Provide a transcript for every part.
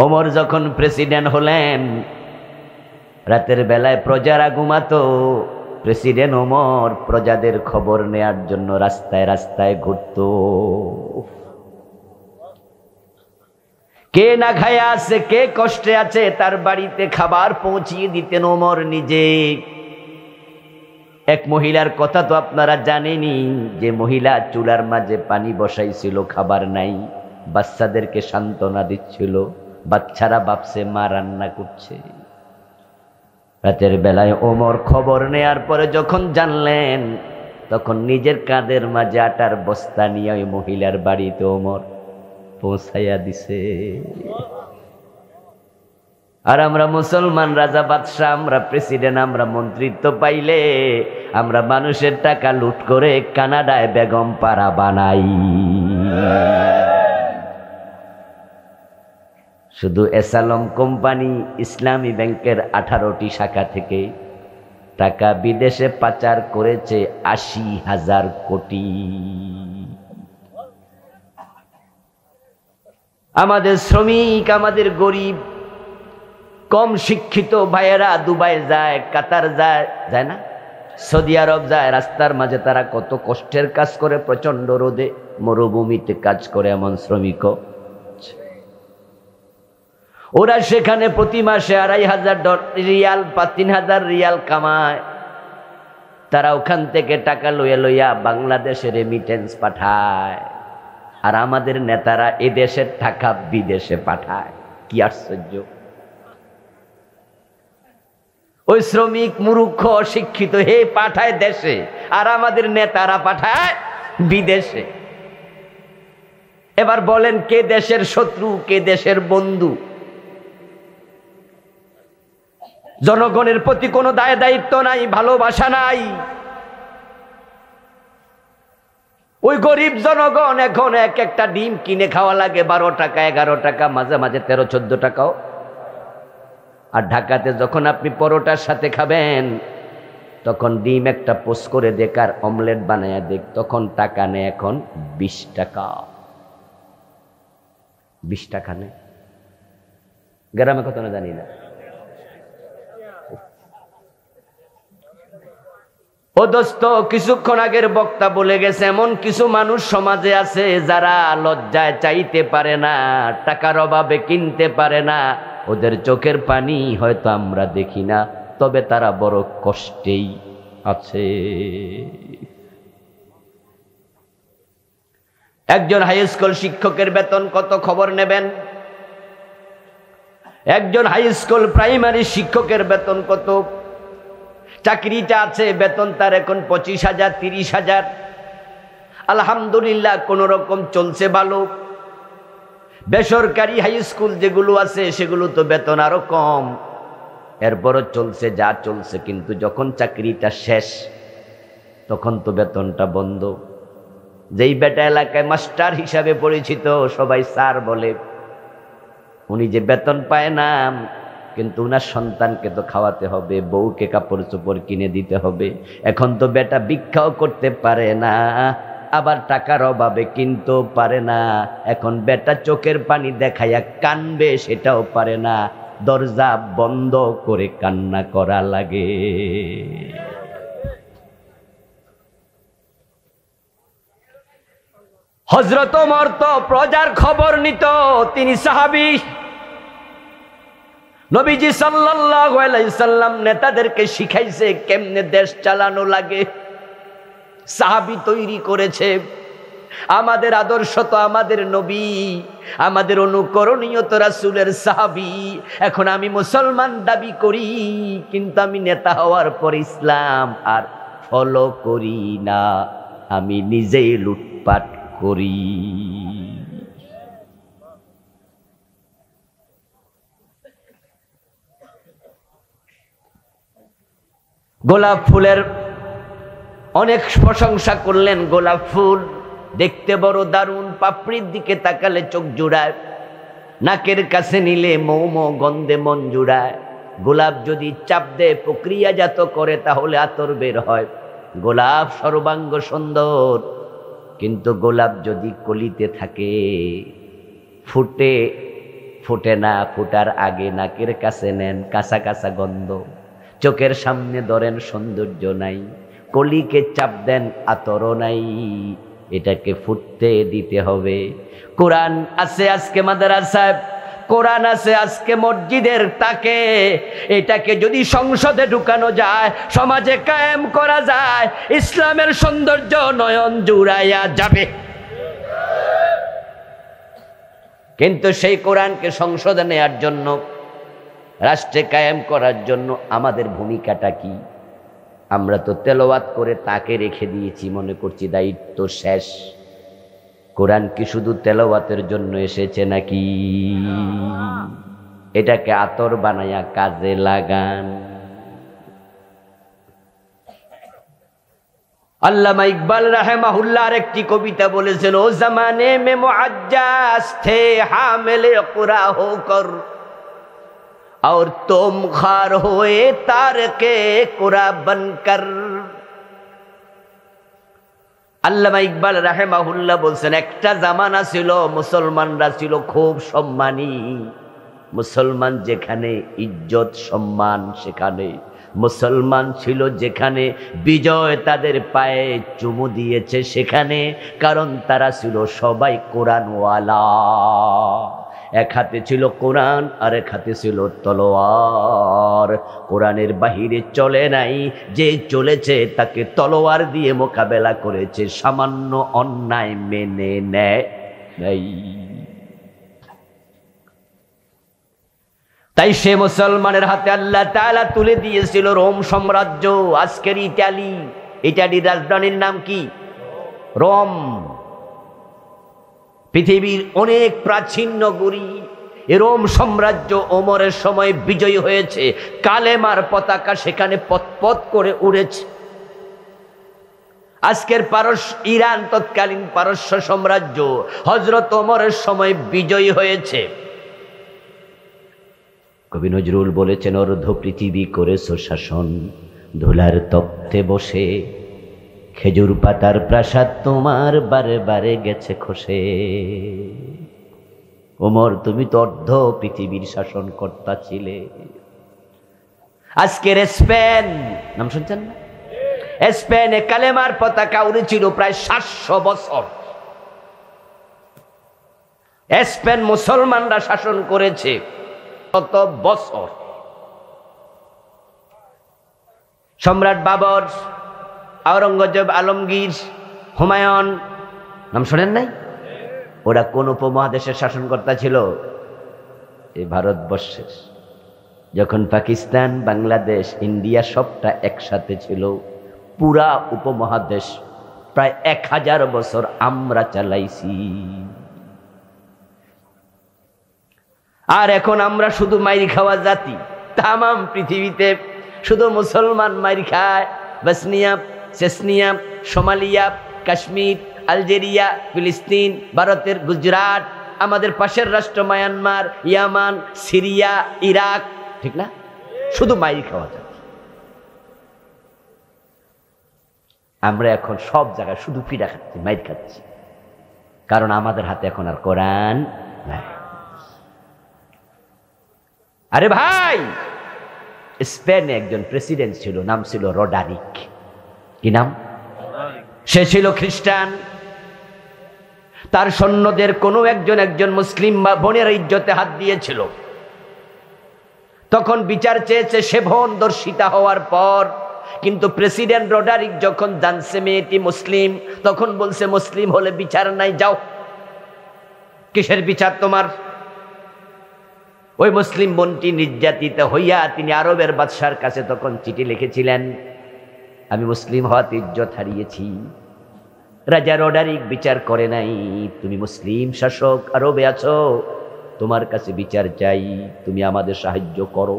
ওমর যখন প্রেসিডেন্ট হলেন, রাতের বেলায় প্রজারা ঘুমাতো, প্রেসিডেন্ট ওমর প্রজাদের খবর নেয়ার জন্য রাস্তায় রাস্তায় ঘুরতো। কে না খায়া আছে, কে কষ্টে আছে, তার বাড়িতে খাবার পৌঁছিয়ে দিতেন ওমর নিজে। এক মহিলার কথা তো আপনারা জানেনই, যে মহিলা চুলার মাঝে পানি বসাইছিল, খাবার নাই, বাচ্চাদেরকে সান্ত্বনা দিচ্ছিল, বাচ্চারা ভাবছে মা রান্না করছে। রাতের বেলায় ওমর খবর নেয়ার পরে যখন জানলেন, তখন নিজের কাঁধের মাঝে আটার বস্তা নিয়ে ওই মহিলার বাড়িতে ওমর পৌঁছাইয়া দিছে। আর আমরা মুসলমান রাজা বাদশাহ, আমরা প্রেসিডেন্ট, আমরা মন্ত্রিত্ব পাইলে আমরা মানুষের টাকা লুট করে কানাডায় বেগম পাড়া বানাই। শুধু এসালম কোম্পানি ইসলামী ব্যাংকের 18টি শাখা থেকে টাকা বিদেশে পাচার করেছে 80,000 কোটি। আমাদের শ্রমিক, আমাদের গরিব, কম শিক্ষিত ভাইয়েরা দুবাই যায়, কাতার যায়, যায় না, সৌদি আরব যায়, রাস্তার মাঝে তারা কত কষ্টের কাজ করে, প্রচন্ড রোদে মরুভূমিতে কাজ করে এমন শ্রমিকও। ওরা সেখানে প্রতি মাসে $2,500 রিয়াল, 3,000 রিয়াল কামায়। তারা ওখান থেকে টাকা লইয়া বাংলাদেশে রেমিটেন্স পাঠায়, আর আমাদের নেতারা এদেশের টাকা বিদেশে পাঠায়। কি আশ্চর্য! ওই শ্রমিক মূর্খ অশিক্ষিত হে পাঠায় দেশে, আর আমাদের নেতারা পাঠায় বিদেশে। এবার বলেন, কে দেশের শত্রু, কে দেশের বন্ধু? জনগণের প্রতি কোনো দায় দায়িত্ব নাই, ভালোবাসা নাই। ওই গরিব জনগণ এখন এক একটা ডিম কিনে খাওয়া লাগে 12 টাকা, 11 টাকা, মাঝে মাঝে 13-14 টাকাও। আর ঢাকাতে যখন আপনি পরোটার সাথে খাবেন, তখন ডিম একটা পোস্ট করে দেখ আর অমলেট বানায় দেখ, তখন টাকা নেয় এখন 20 টাকা। 20 টাকা নেয়। গ্রামে কত না জানি না। ও দোস্ত, কিছুক্ষণ আগের বক্তা বলে গেছে, এমন কিছু মানুষ সমাজে আছে যারা লজ্জায় চাইতে পারে না, টাকার অভাবে কিনতে পারে না। ওদের চোখের পানি হয়তো আমরা দেখি না, তবে তারা বড় কষ্টেই আছে। একজন হাই স্কুল শিক্ষকের বেতন কত খবর নেবেন? একজন হাই স্কুল প্রাইমারি শিক্ষকের বেতন কত? চাকরিটা আছে, বেতন তার এখন 25,000, 30,000। আলহামদুলিল্লাহ কোন রকম চলছে ভালো। বেসরকারি হাই স্কুল যেগুলো আছে সেগুলো তো বেতন আরো কম, এরপরও চলছে যা চলছে। কিন্তু যখন চাকরিটা শেষ, তখন তো বেতনটা বন্ধ। যেই বেটা এলাকায় মাস্টার হিসাবে পরিচিত, সবাই স্যার বলে, উনি যে বেতন পায় না, কিন্তু উনার সন্তানকে তো খাওয়াতে হবে, বউকে কাপড় চোপড় কিনে দিতে হবে। এখন তো বেটা ভিক্ষাও করতে পারে না, আবার টাকার অভাবে কিনতেও পারে না। এখন বেটা চোখের পানি দেখাইয়া কানবে, সেটাও পারে না, দরজা বন্ধ করে কান্না করা লাগে। হযরত ওমর তো প্রজার খবর নিত, তিনি সাহাবী। নবীজি সাল্লাল্লাহু আলাইহি সাল্লাম নেতাদেরকে শিখাইছে কেমনে দেশ চালানো লাগে, সাহাবী তৈরি করেছে। আমাদের আদর্শ তো আমাদের নবী, আমাদের অনুকরণীয় তো রাসূলের সাহাবী। এখন আমি মুসলমান দাবি করি, কিন্তু আমি নেতা হওয়ার পর ইসলাম আর ফলো করি না, আমি নিজেই লুটপাট করি। গোলাপ ফুলের অনেক প্রশংসা করলেন। গোলাপ ফুল দেখতে বড় দারুণ, পাপড়ির দিকে তাকালে চোখ জুড়ায়, নাকের কাছে নিলে মৌ মৌ গন্ধে মন জুড়ায়। গোলাপ যদি চাপ দেয়, প্রক্রিয়াজাত করে, তাহলে আতর বের হয়। গোলাপ সর্বাঙ্গ সুন্দর, কিন্তু গোলাপ যদি কলিতে থাকে, ফুটে ফুটে না, ফুটার আগে নাকের কাছে নেন কাঁচা কাঁচা গন্ধ, চোখের সামনে ধরেন সৌন্দর্য নাই, কলিকে চাপ দেন আতরও নাই, এটাকে ফুটতে দিতে হবে। কোরআন আছে আজকে মাদ্রাসায়, কোরআন আছে আজকে মসজিদের তাকে, এটাকে যদি সংসদে ঢুকানো যায়, সমাজে কায়েম করা যায়, ইসলামের সৌন্দর্য নয়ন জুড়াইয়া যাবে। কিন্তু সেই কোরআনকে সংসদে নেয়ার জন্য, রাষ্ট্রে কায়েম করার জন্য আমাদের ভূমিকাটা কি? আমরা তো তেলাওয়াত করে তাকে রেখে দিয়েছি, মনে করছি দায়িত্ব শেষ। কোরআন কি শুধু তেলাওয়াতের জন্য এসেছে নাকি? এটাকে আতর বানায়া কাজে লাগান। আল্লামা ইকবাল রাহিমাহুল্লাহ একটি কবিতা বলেছেন, ও জামানে মে মুআজ্জাজ থে হামিলে কুরা হোকর और तुम खार हुए तारके कुरा बनकर। আল্লামা ইকবাল রাহিমাহুল্লাহ বলছেন, একটা জামানা ছিল মুসলমানরা ছিল খুব সম্মানী, মুসলমান যেখানে ইজ্জত সম্মান সেখানে, মুসলমান ছিল যেখানে বিজয় তাদের পায়ে চুমু দিয়েছে সেখানে, কারণ তারা ছিল সবাই কোরআনওয়ালা। এক হাতে ছিল কোরআন আর এক হাতে ছিল তলোয়ার। কোরআনের বাহিরে চলে নাই, যে চলেছে তাকে তলোয়ার দিয়ে মোকাবেলা করেছে, সামান্য অন্যায় মেনে নেয় নাই। তাই সে মুসলমানের হাতে আল্লাহ তাআলা তুলে দিয়েছিল রোম সাম্রাজ্য, আজকের ইতালি। ইতালির রাজধানীর নাম কি? রোম। পৃথিবীর অনেক প্রাচীন নগরী, রোম সাম্রাজ্য ওমরের সময় বিজয়ী হয়েছে, কালেমার পতাকা সেখানে পতপত করে উড়েছে। আজকের ইরান তৎকালীন পারস্য সাম্রাজ্য হযরত ওমরের সময় বিজয়ী হয়েছে। কবি নজরুল বলেছেন, অর্ধ পৃথিবী করেছো শাসন, ধুলার তপ্তে বসে, খেজুর পাতার প্রাসাদ তোমার বারে বারে গেছে খসে। ওমর, তুমি তো অর্ধ পৃথিবীর শাসন কর্তা ছিলে। আজকের স্পেন, নাম শুনছেন না? স্পেনে কালেমার পতাকা উড়েছিল প্রায় 700 বছর। স্পেন মুসলমানরা শাসন করেছে কত বছর। সম্রাট বাবর, আওরঙ্গজেব, আলমগীর, হুমায়ুন, নাম শোনেন নাই? ওরা কোন উপমহাদেশের শাসনকর্তা ছিল? এই ভারতবর্ষের। যখন পাকিস্তান, বাংলাদেশ, ইন্ডিয়া সবটা একসাথে ছিল, পুরা উপমহাদেশ প্রায় 1000 বছর আমরা চালাইছি। আর এখন আমরা শুধু মাইর খাওয়া জাতি। তামাম পৃথিবীতে শুধু মুসলমান মাইর খায়। Bosnia, Chechnya, Somalia, Kashmir, Algeria, ফিলিস্তিন, ভারতের গুজরাট, আমাদের পাশের রাষ্ট্র মায়ানমার, ইয়ামান, সিরিয়া, ইরাক, ঠিক না? শুধু মাইর খাওয়া জাতি। আমরা এখন সব জায়গায় শুধু পিড়া খাচ্ছি, মাইর খাচ্ছি, কারণ আমাদের হাতে এখন আর কোরআন নাই। আরে ভাই, স্পেনে একজন প্রেসিডেন্ট ছিল, নাম ছিল রডারিক। কি নাম? সে ছিল খ্রিস্টান। তার সৈন্যদের কোনো একজন মুসলিম বা বোনের ইজ্জতে হাত দিয়েছিল। তখন বিচার চেয়েছে সে বোন দর্শিতা হওয়ার পর, কিন্তু প্রেসিডেন্ট রডারিক যখন জানছে মেয়েটি মুসলিম, তখন বলছে মুসলিম হলে বিচার নাই, যাও। কিসের বিচার তোমার? ওই মুসলিম বোনটি নির্যাতিত হইয়া তিনি আরবের বাদশার কাছে তখন চিঠি লিখেছিলেন, আমি মুসলিম হওয়াতে ইজ্জত হারিয়েছি। রাজা রডারিক বিচার করে নাই, তুমি মুসলিম শাসক, আরবে আছো, তোমার কাছে বিচার চাই, তুমি আমাদের সাহায্য করো।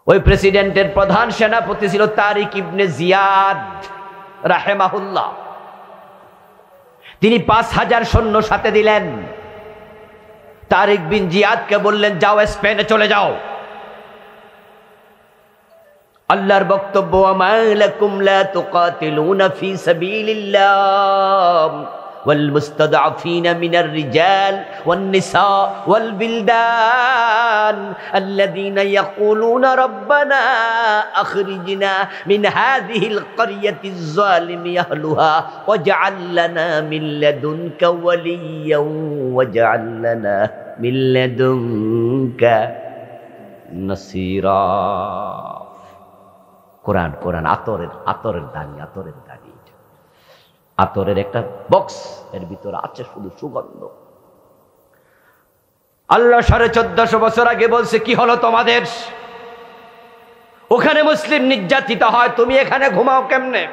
ওই প্রেসিডেন্টের প্রধান সেনাপতি ছিল তারিক ইবনে জিয়াদ রাহিমাহুল্লাহ। তিনি 5000 সৈন্য সাথে দিলেন। তারিক বিন জিয়াদকে বললেন, যাও স্পেনে চলে যাও। আল্লাহর বক্তব্য, আমা লাকুম লা তুকাতিলুনা ফি সাবিলিল্লাহ والمستضعفين من الرجال والنساء والبلدان الذين يقولون ربنا أخرجنا من هذه القرية الظالم أهلها واجعل لنا من لدنك وليا واجعل لنا من لدنك نصيرا কোরআন কোরআন আতরের দানি আতরের একটা বক্স, এর ভিতরে আছে শুধু সুগন্ধ। আল্লাহ 1450 বছর আগে বলছে কি হলো তোমাদের? ওখানে মুসলিম নির্যাতিত হয়, তুমি এখানে ঘুমাও কেমনে?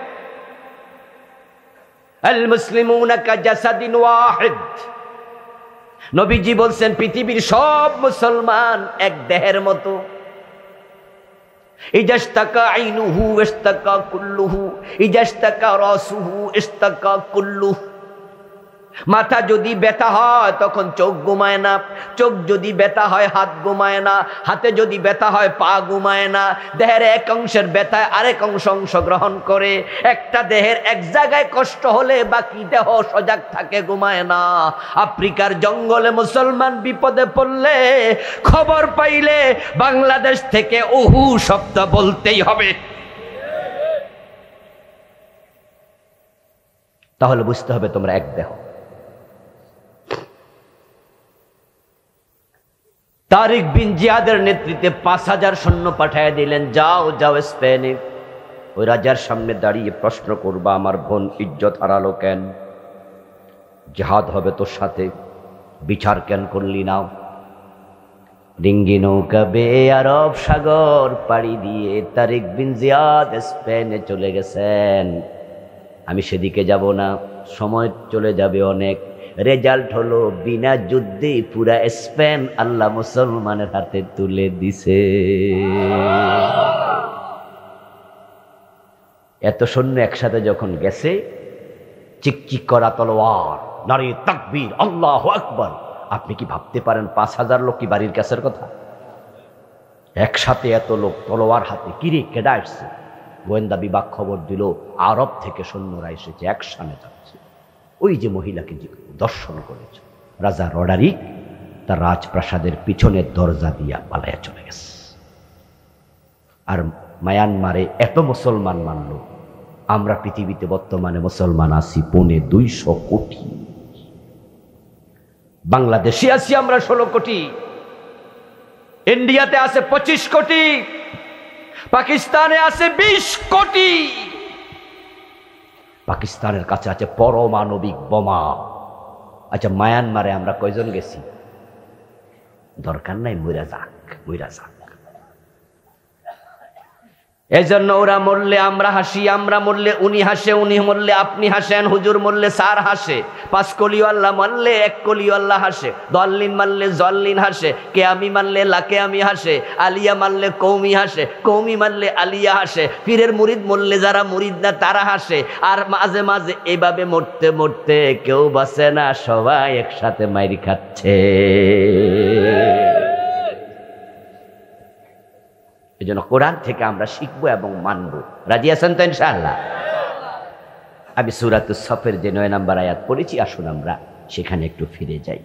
আল মুসলিমুনা কাজাসাদিন ওয়াহিদ, নবীজি বলছেন পৃথিবীর সব মুসলমান এক দেহের মতো। ইজাশতাকা আইনুহু ইশতাকা কুল্লুহু, ইজাশতাকা রাসুহু ইশতাকা কুল্লুহু। মাথা যদি ব্যথা হয় তখন চোখ ঘুমায় না, চোখ যদি ব্যথা হয় হাত ঘুমায় না, হাতে যদি ব্যথা হয় পা ঘুমায় না। দেহের এক অংশের ব্যথায় আরেক অংশ অংশগ্রহণ করে। একটা দেহের এক জায়গায় কষ্ট হলে বাকি দেহ সজাগ থাকে, ঘুমায় না। আফ্রিকার জঙ্গলে মুসলমান বিপদে পড়লে, খবর পাইলে বাংলাদেশ থেকে উহু শব্দ বলতেই হবে। তাহলে বুঝতে হবে তোমরা এক দেহ। তারিক বিন জিয়াদের নেতৃত্বে 5000 সৈন্য পাঠিয়ে দিলেন, যাও যাও স্পেনে, ওই রাজার সামনে দাঁড়িয়ে প্রশ্ন করবা আমার বোন ইজ্জত হারালো কেন, জিহাদ হবে তোর সাথে, বিচার কেন করলি না। ডিঙ্গি নৌকা বেয়ে আরব সাগর পাড়ি দিয়ে তারিক বিন জিয়াদ স্পেনে চলে গেছেন। আমি সেদিকে যাব না, সময় চলে যাবে অনেক। রেজাল্ট হলো বিনা যুদ্ধে পুরা স্পেন আল্লাহ মুসলমানের হাতে তুলে দিছে। এত সৈন্য একসাথে যখন গেছে, চিকচিক করা তলোয়ার, নারে তাকবীর, আল্লাহু আকবার। আপনি কি ভাবতে পারেন 5000 লোক কি বাড়ির কাছের কথা? একসাথে এত লোক তলোয়ার হাতে। কিরে কেডা আসছে? গোয়েন্দা বিভাগ খবর দিল আরব থেকে সৈন্যরা এসেছে, একসাথে যাচ্ছে। ওই যে মহিলাকে দর্শন করেছে, রাজা রডারিক তার রাজপ্রাসাদের পিছনের দরজা দিয়া পালাইয়া চলে গেছে। আর মায়ানমারে এত মুসলমান মানল। আমরা পৃথিবীতে বর্তমানে মুসলমান আছি 250 কোটি। বাংলাদেশে আছি আমরা 16 কোটি, ইন্ডিয়াতে আছে 25 কোটি, পাকিস্তানে আছে 20 কোটি। পাকিস্তানের কাছে আছে পারমাণবিক বোমা। আচ্ছা, মায়ানমারে আমরা কয়জন গেছি? দরকার নাই, মইরা যাক। এজন্য ওরা মরলে আমরা হাসি, আমরা মরলে উনি হাসে, উনি মরলে আপনি হাসেন, হুজুর মরলে স্যার হাসে, 5 কলিওয়াল্লাহ মারলে 1 কলিওয়াল্লাহ হাসে, দল্লিন মারলে জল্লিন হাসে, কে আমি মারলে লাকে আমি হাসে, আলিয়া মারলে কৌমি হাসে, কৌমি মারলে আলিয়া হাসে, পীরের মুরিদ মরলে যারা মুরিদ না তারা হাসে। আর মাঝে মাঝে এইভাবে মরতে মরতে কেউ বাঁচে না, সবাই একসাথে মাইর খাচ্ছে। এই জন্য কোরআন থেকে আমরা শিখবো এবং মানব। রাজি আছেন তো ইনশাআল্লাহ? আমি সূরাতুস সফের যে 9 নম্বর আয়াত পড়েছি, আসুন আমরা সেখানে একটু ফিরে যাই।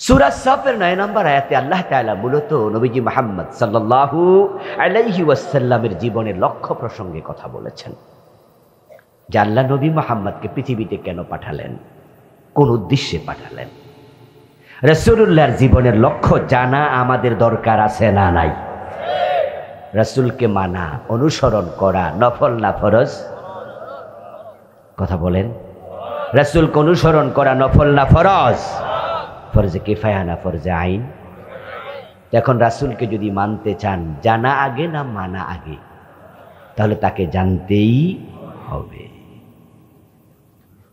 সূরা সফের 9 নম্বর আয়াতে আল্লাহ তাআলা মূলত নবীজি মুহাম্মদ সাল্লাল্লাহু আলাইহি ওয়াসাল্লামের জীবনের লক্ষ্য প্রসঙ্গে কথা বলেছেন। যে আল্লাহ নবী মুহাম্মদকে পৃথিবীতে কেন পাঠালেন, কোন উদ্দেশ্যে পাঠালেন। রাসূলুল্লাহর জীবনের লক্ষ্য জানা আমাদের দরকার আছে না নাই? রাসূলকে মানা, অনুসরণ করা নফল না ফরজ? কথা বলেন। রাসূলকে অনুসরণ করা নফল না ফরজ? ফরজে কিফায়া না ফরজে আইন? এখন রাসূলকে যদি মানতে চান, জানা আগে না মানা আগে? তাহলে তাকে জানতেই হবে।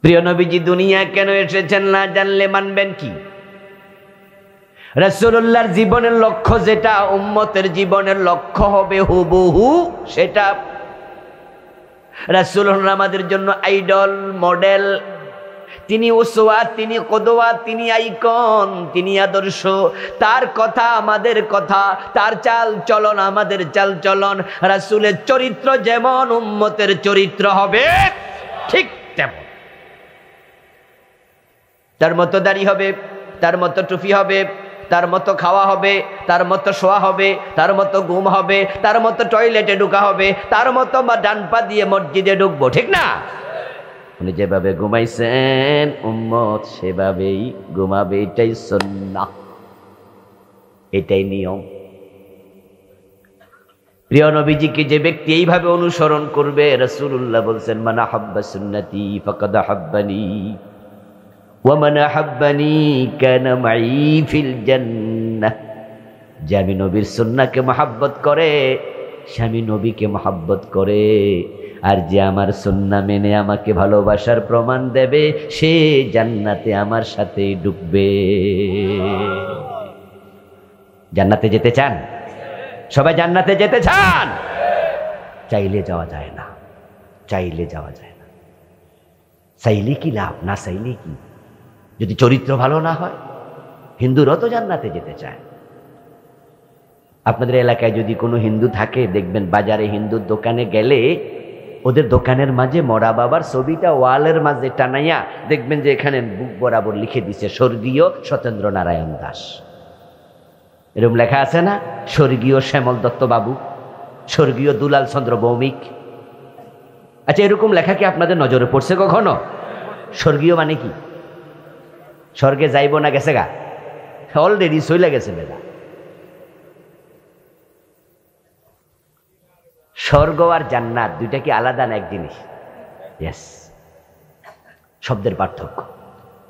প্রিয় নবীজি দুনিয়া কেন এসেছেন না জানলে মানবেন কি? রাসূলুল্লাহর জীবনের লক্ষ্য যেটা উম্মতের জীবনের লক্ষ্য হবে হুবহু সেটা। রাসূলুল্লাহ আমাদের জন্য আইডল, মডেল, তিনি উসওয়া, তিনি কদওয়া, তিনি আইকন, তিনি আদর্শ। তার কথা আমাদের কথা, তার চাল চলন আমাদের চাল চলন। রাসূলের চরিত্র যেমন উম্মতের চরিত্র হবে ঠিক তেমন। তার মতো দাড়ি হবে, তার মতো টুপি হবে, তার মতো খাওয়া হবে, তার মতো শোয়া হবে, তার মতো ঘুম হবে, তার মতো টয়লেটে ঢুকা হবে, তার মতো বা ডান পা দিয়ে মসজিদে ঢুকবো, ঠিক না? উনি যেভাবে ঘুমাইছেন উম্মত সেভাবেই ঘুমাবে, এটাই সুন্নাহ, এটাই নিয়ম। প্রিয় নবীজিকে যে ব্যক্তি এইভাবে অনুসরণ করবে, রাসূলুল্লাহ বলছেন মান আহাব্বা সুন্নতি ফাকাদ আহাব্বানি ওয়া মান আহাব্বানি কানা মাই ফিল জান্নাহ। যে আমি নবীর সুন্নাহকে মহব্বত করে সে আমি নবীকে মহব্বত করে, আর যে আমার সুন্নাহ মেনে আমাকে ভালোবাসার প্রমাণ দেবে সে জান্নাতে আমার সাথে ঢুকবে। জান্নাতে যেতে চান? সবাই জান্নাতে যেতে চান? চাইলে যাওয়া যায় না, চাইলে যাওয়া যায় না। চাইলে কি লাভ, না চাইলে কি? যদি চরিত্র ভালো না হয়, হিন্দুরাও তো জান্নাতে যেতে চায়। আপনাদের এলাকায় যদি কোনো হিন্দু থাকে দেখবেন বাজারে হিন্দুর দোকানে গেলে ওদের দোকানের মাঝে মরা বাবার ছবিটা ওয়ালের মাঝে টানাইয়া দেখবেন যে এখানে বুক বরাবর লিখে দিছে স্বর্গীয় সত্যেন্দ্র নারায়ণ দাস। এরকম লেখা আছে না? স্বর্গীয় শ্যামল দত্ত বাবু, স্বর্গীয় দুলাল চন্দ্র ভৌমিক। আচ্ছা, এরকম লেখা কি আপনাদের নজরে পড়ছে কখনো? স্বর্গীয় মানে কি? স্বর্গে যাইব না গেছে গা? অলরেডি চলে গেছে বেলা। স্বর্গ আর জান্নাত দুইটা কি আলাদা না এক জিনিস? ইয়েস, শব্দের পার্থক্য।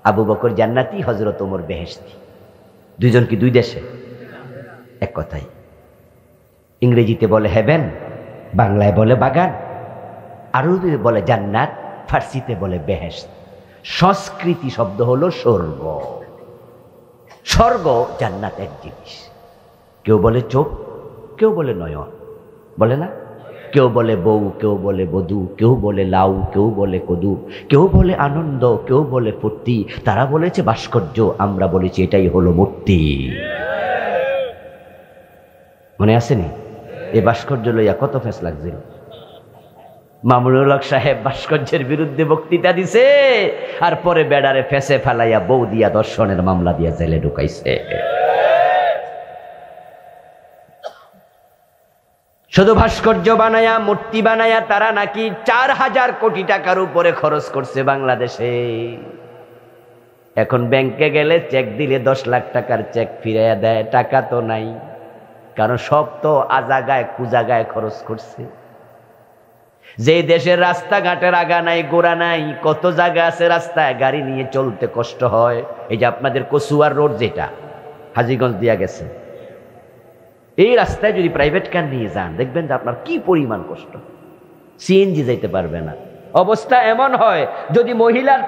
আবু বকর জান্নাতি, হযরত ওমর বেহেশতি। দুইজন কি দুই দেশে? এক কথাই। ইংরেজিতে বলে হেভেন, বাংলায় বলে বাগান, আরবিতে বলে জান্নাত, ফার্সিতে বলে বেহেশত। সংস্কৃতি শব্দ হলো স্বর্গ। স্বর্গ জান্নাত এক জিনিস। কেউ বলে চোখ, কেউ বলে নয়ন, বলে না? কেউ বলে বউ, কেউ বলে বধূ, কেউ বলে লাউ, কেউ বলে কদু, কেউ বলে আনন্দ, কেউ বলে ফুর্তি। তারা বলেছে ভাস্কর্য, আমরা বলেছি এটাই হলো মূর্তি। মনে আসেনি? এই ভাস্কর্য লইয়া কত ফেস লাগছিল। মামুনুল হক সাহেব ভাস্কর্যের বিরুদ্ধে বক্তৃতা দিছে, আর পরে বেড়ারে ফেসে ফেলাইয়া বউ দিয়া দর্শনের মামলা দিয়া জেলে ঢুকাইছে। শুধু ভাস্কর্য বানায়া, মূর্তি বানায়া তারা নাকি 4000 কোটি টাকার উপরে খরচ করছে বাংলাদেশে। এখন ব্যাংকে গেলে চেক দিলে 10 লাখ টাকার চেক ফিরাইয়া দেয়, টাকা তো নাই, কারণ সব তো আজাগায় কুজাগায় খরচ করছে। যে দেশের রাস্তাঘাটের আগা নাই গোড়া নাই, কত জায়গা আছে রাস্তায় গাড়ি নিয়ে চলতে কষ্ট হয়। এই যে আপনাদের কচুয়ার রোড যেটা হাজীগঞ্জ দিয়া গেছে, এই রাস্তায় যদি প্রাইভেট কার নিয়ে যান দেখবেন যে আপনার কি পরিমাণ কষ্ট। সিএনজি যাইতে পারবে না। অবস্থা এমন হয় যদি মহিলার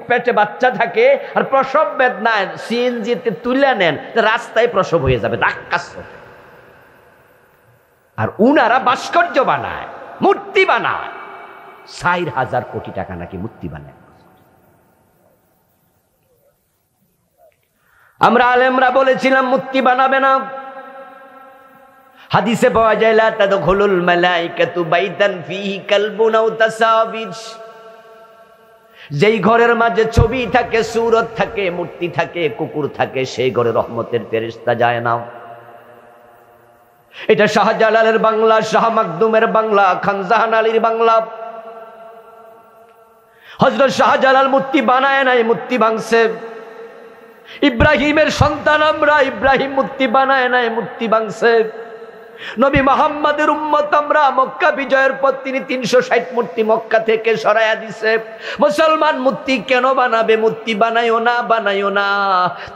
পেটে বাচ্চা থাকে আর প্রসব বেদনায় সিএনজিতে তুলে নেন, রাস্তায় প্রসব হয়ে যাবে ধাক্কাস। আর উনারা ভাস্কর্য বানায়, মূর্তি বানায়, 4000 কোটি টাকা নাকি মূর্তি বানায়। আমরা আলেমরা বলেছিলাম মূর্তি বানাবে না। হাদিসে পাওয়া যায় লা তাদখুলুল মালাইকাতু বাইতান ফীহি কালবুন আও তাসাবির। যেই ঘরের মাঝে ছবি থাকে, সূরত থাকে, মূর্তি থাকে, কুকুর থাকে, সেই ঘরে রহমতের ফেরেশতা যায় না। এটা শাহজালালের বাংলা, শাহ মাকদুমের বাংলা, খান জাহান আলীর বাংলা। হযরত শাহজালাল মূর্তি বানায় নাই, মূর্তি ভাঙছে। ইব্রাহিমের সন্তান আমরা, ইব্রাহিম মূর্তি বানায় নাই, মূর্তি ভাঙছে। নবী মুহাম্মাদের উম্মত আমরা, মক্কা বিজয়ের পর তিনি 360 মূর্তি মক্কা থেকে সরাইয়া দিছে। মুসলমান মূর্তি কেন বানাবে? মূর্তি বানাইও না, বানাইও না।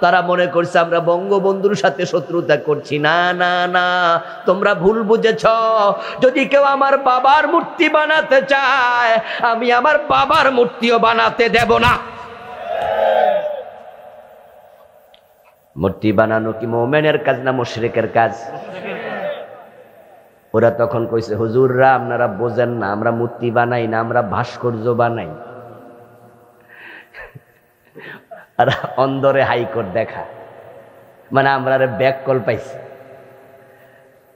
তারা মনে করছে আমরা বঙ্গবন্ধুর সাথে শত্রুতা করছি। না না না, তোমরা ভুল বুঝেছ। যদি কেউ আমার বাবার মূর্তি বানাতে চায়, আমি আমার বাবার মূর্তিও বানাতে দেব না। মূর্তি বানানো কি মুমিনের কাজ না মুশরিকের কাজ? ওরা তখন কইছে হুজুররা আপনারা বোঝেন না, আমরা মূর্তি বানাই না, আমরা ভাস্কর্য বানাই। আর অন্দরে হাইকোর্ট দেখা, মানে আমরা ব্যাক কল পাইছি।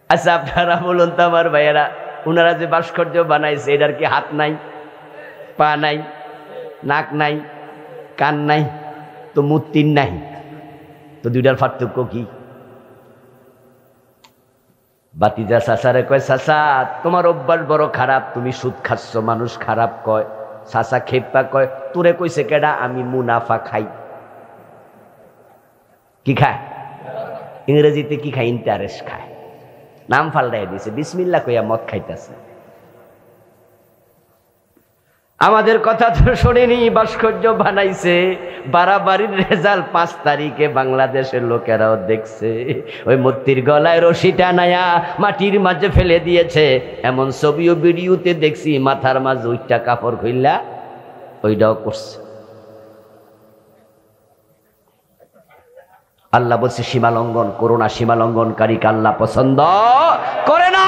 আচ্ছা আপনারা বলুন তো আমার ভাইয়েরা, ওনারা যে ভাস্কর্য বানাইছে এটার কি হাত নাই, পা নাই, নাক নাই, কান নাই? তো মূর্তির নাই, তো দুইটার পার্থক্য কি? বাতিজা চাচারে কয়, চাচা তোমার অভ্যাস বড় খারাপ, তুমি সুদ খাচ্ছ, মানুষ খারাপ কয়। চাচা খেপা কয়, তোরে কইছে কেডা? আমি মুনাফা খাই। কি খায়? ইংরেজিতে কি খায়? ইন্টারেস্ট খায়। নাম ফাল্টাই দিছে, বিসমিল্লাহ কইয়া মদ খাইতেছে। আমাদের কথা তো শোনেনি, ভাস্কর্য বানাইছে, বাড়াবাড়ির রেজাল্ট 5 তারিখে বাংলাদেশের লোকেরাও দেখছে। ওই মূর্তির গলায় রশি টানায়া মাটির মাঝে ফেলে দিয়েছে, এমন ছবিও ভিডিওতে দেখছি। মাথার মাঝে ওইটা কাপড় খুললা ওইটাও করছে। আল্লাহ বলছে সীমালঙ্ঘন করো না, সীমালঙ্ঘনকারীকে আল্লাহ পছন্দ করে না।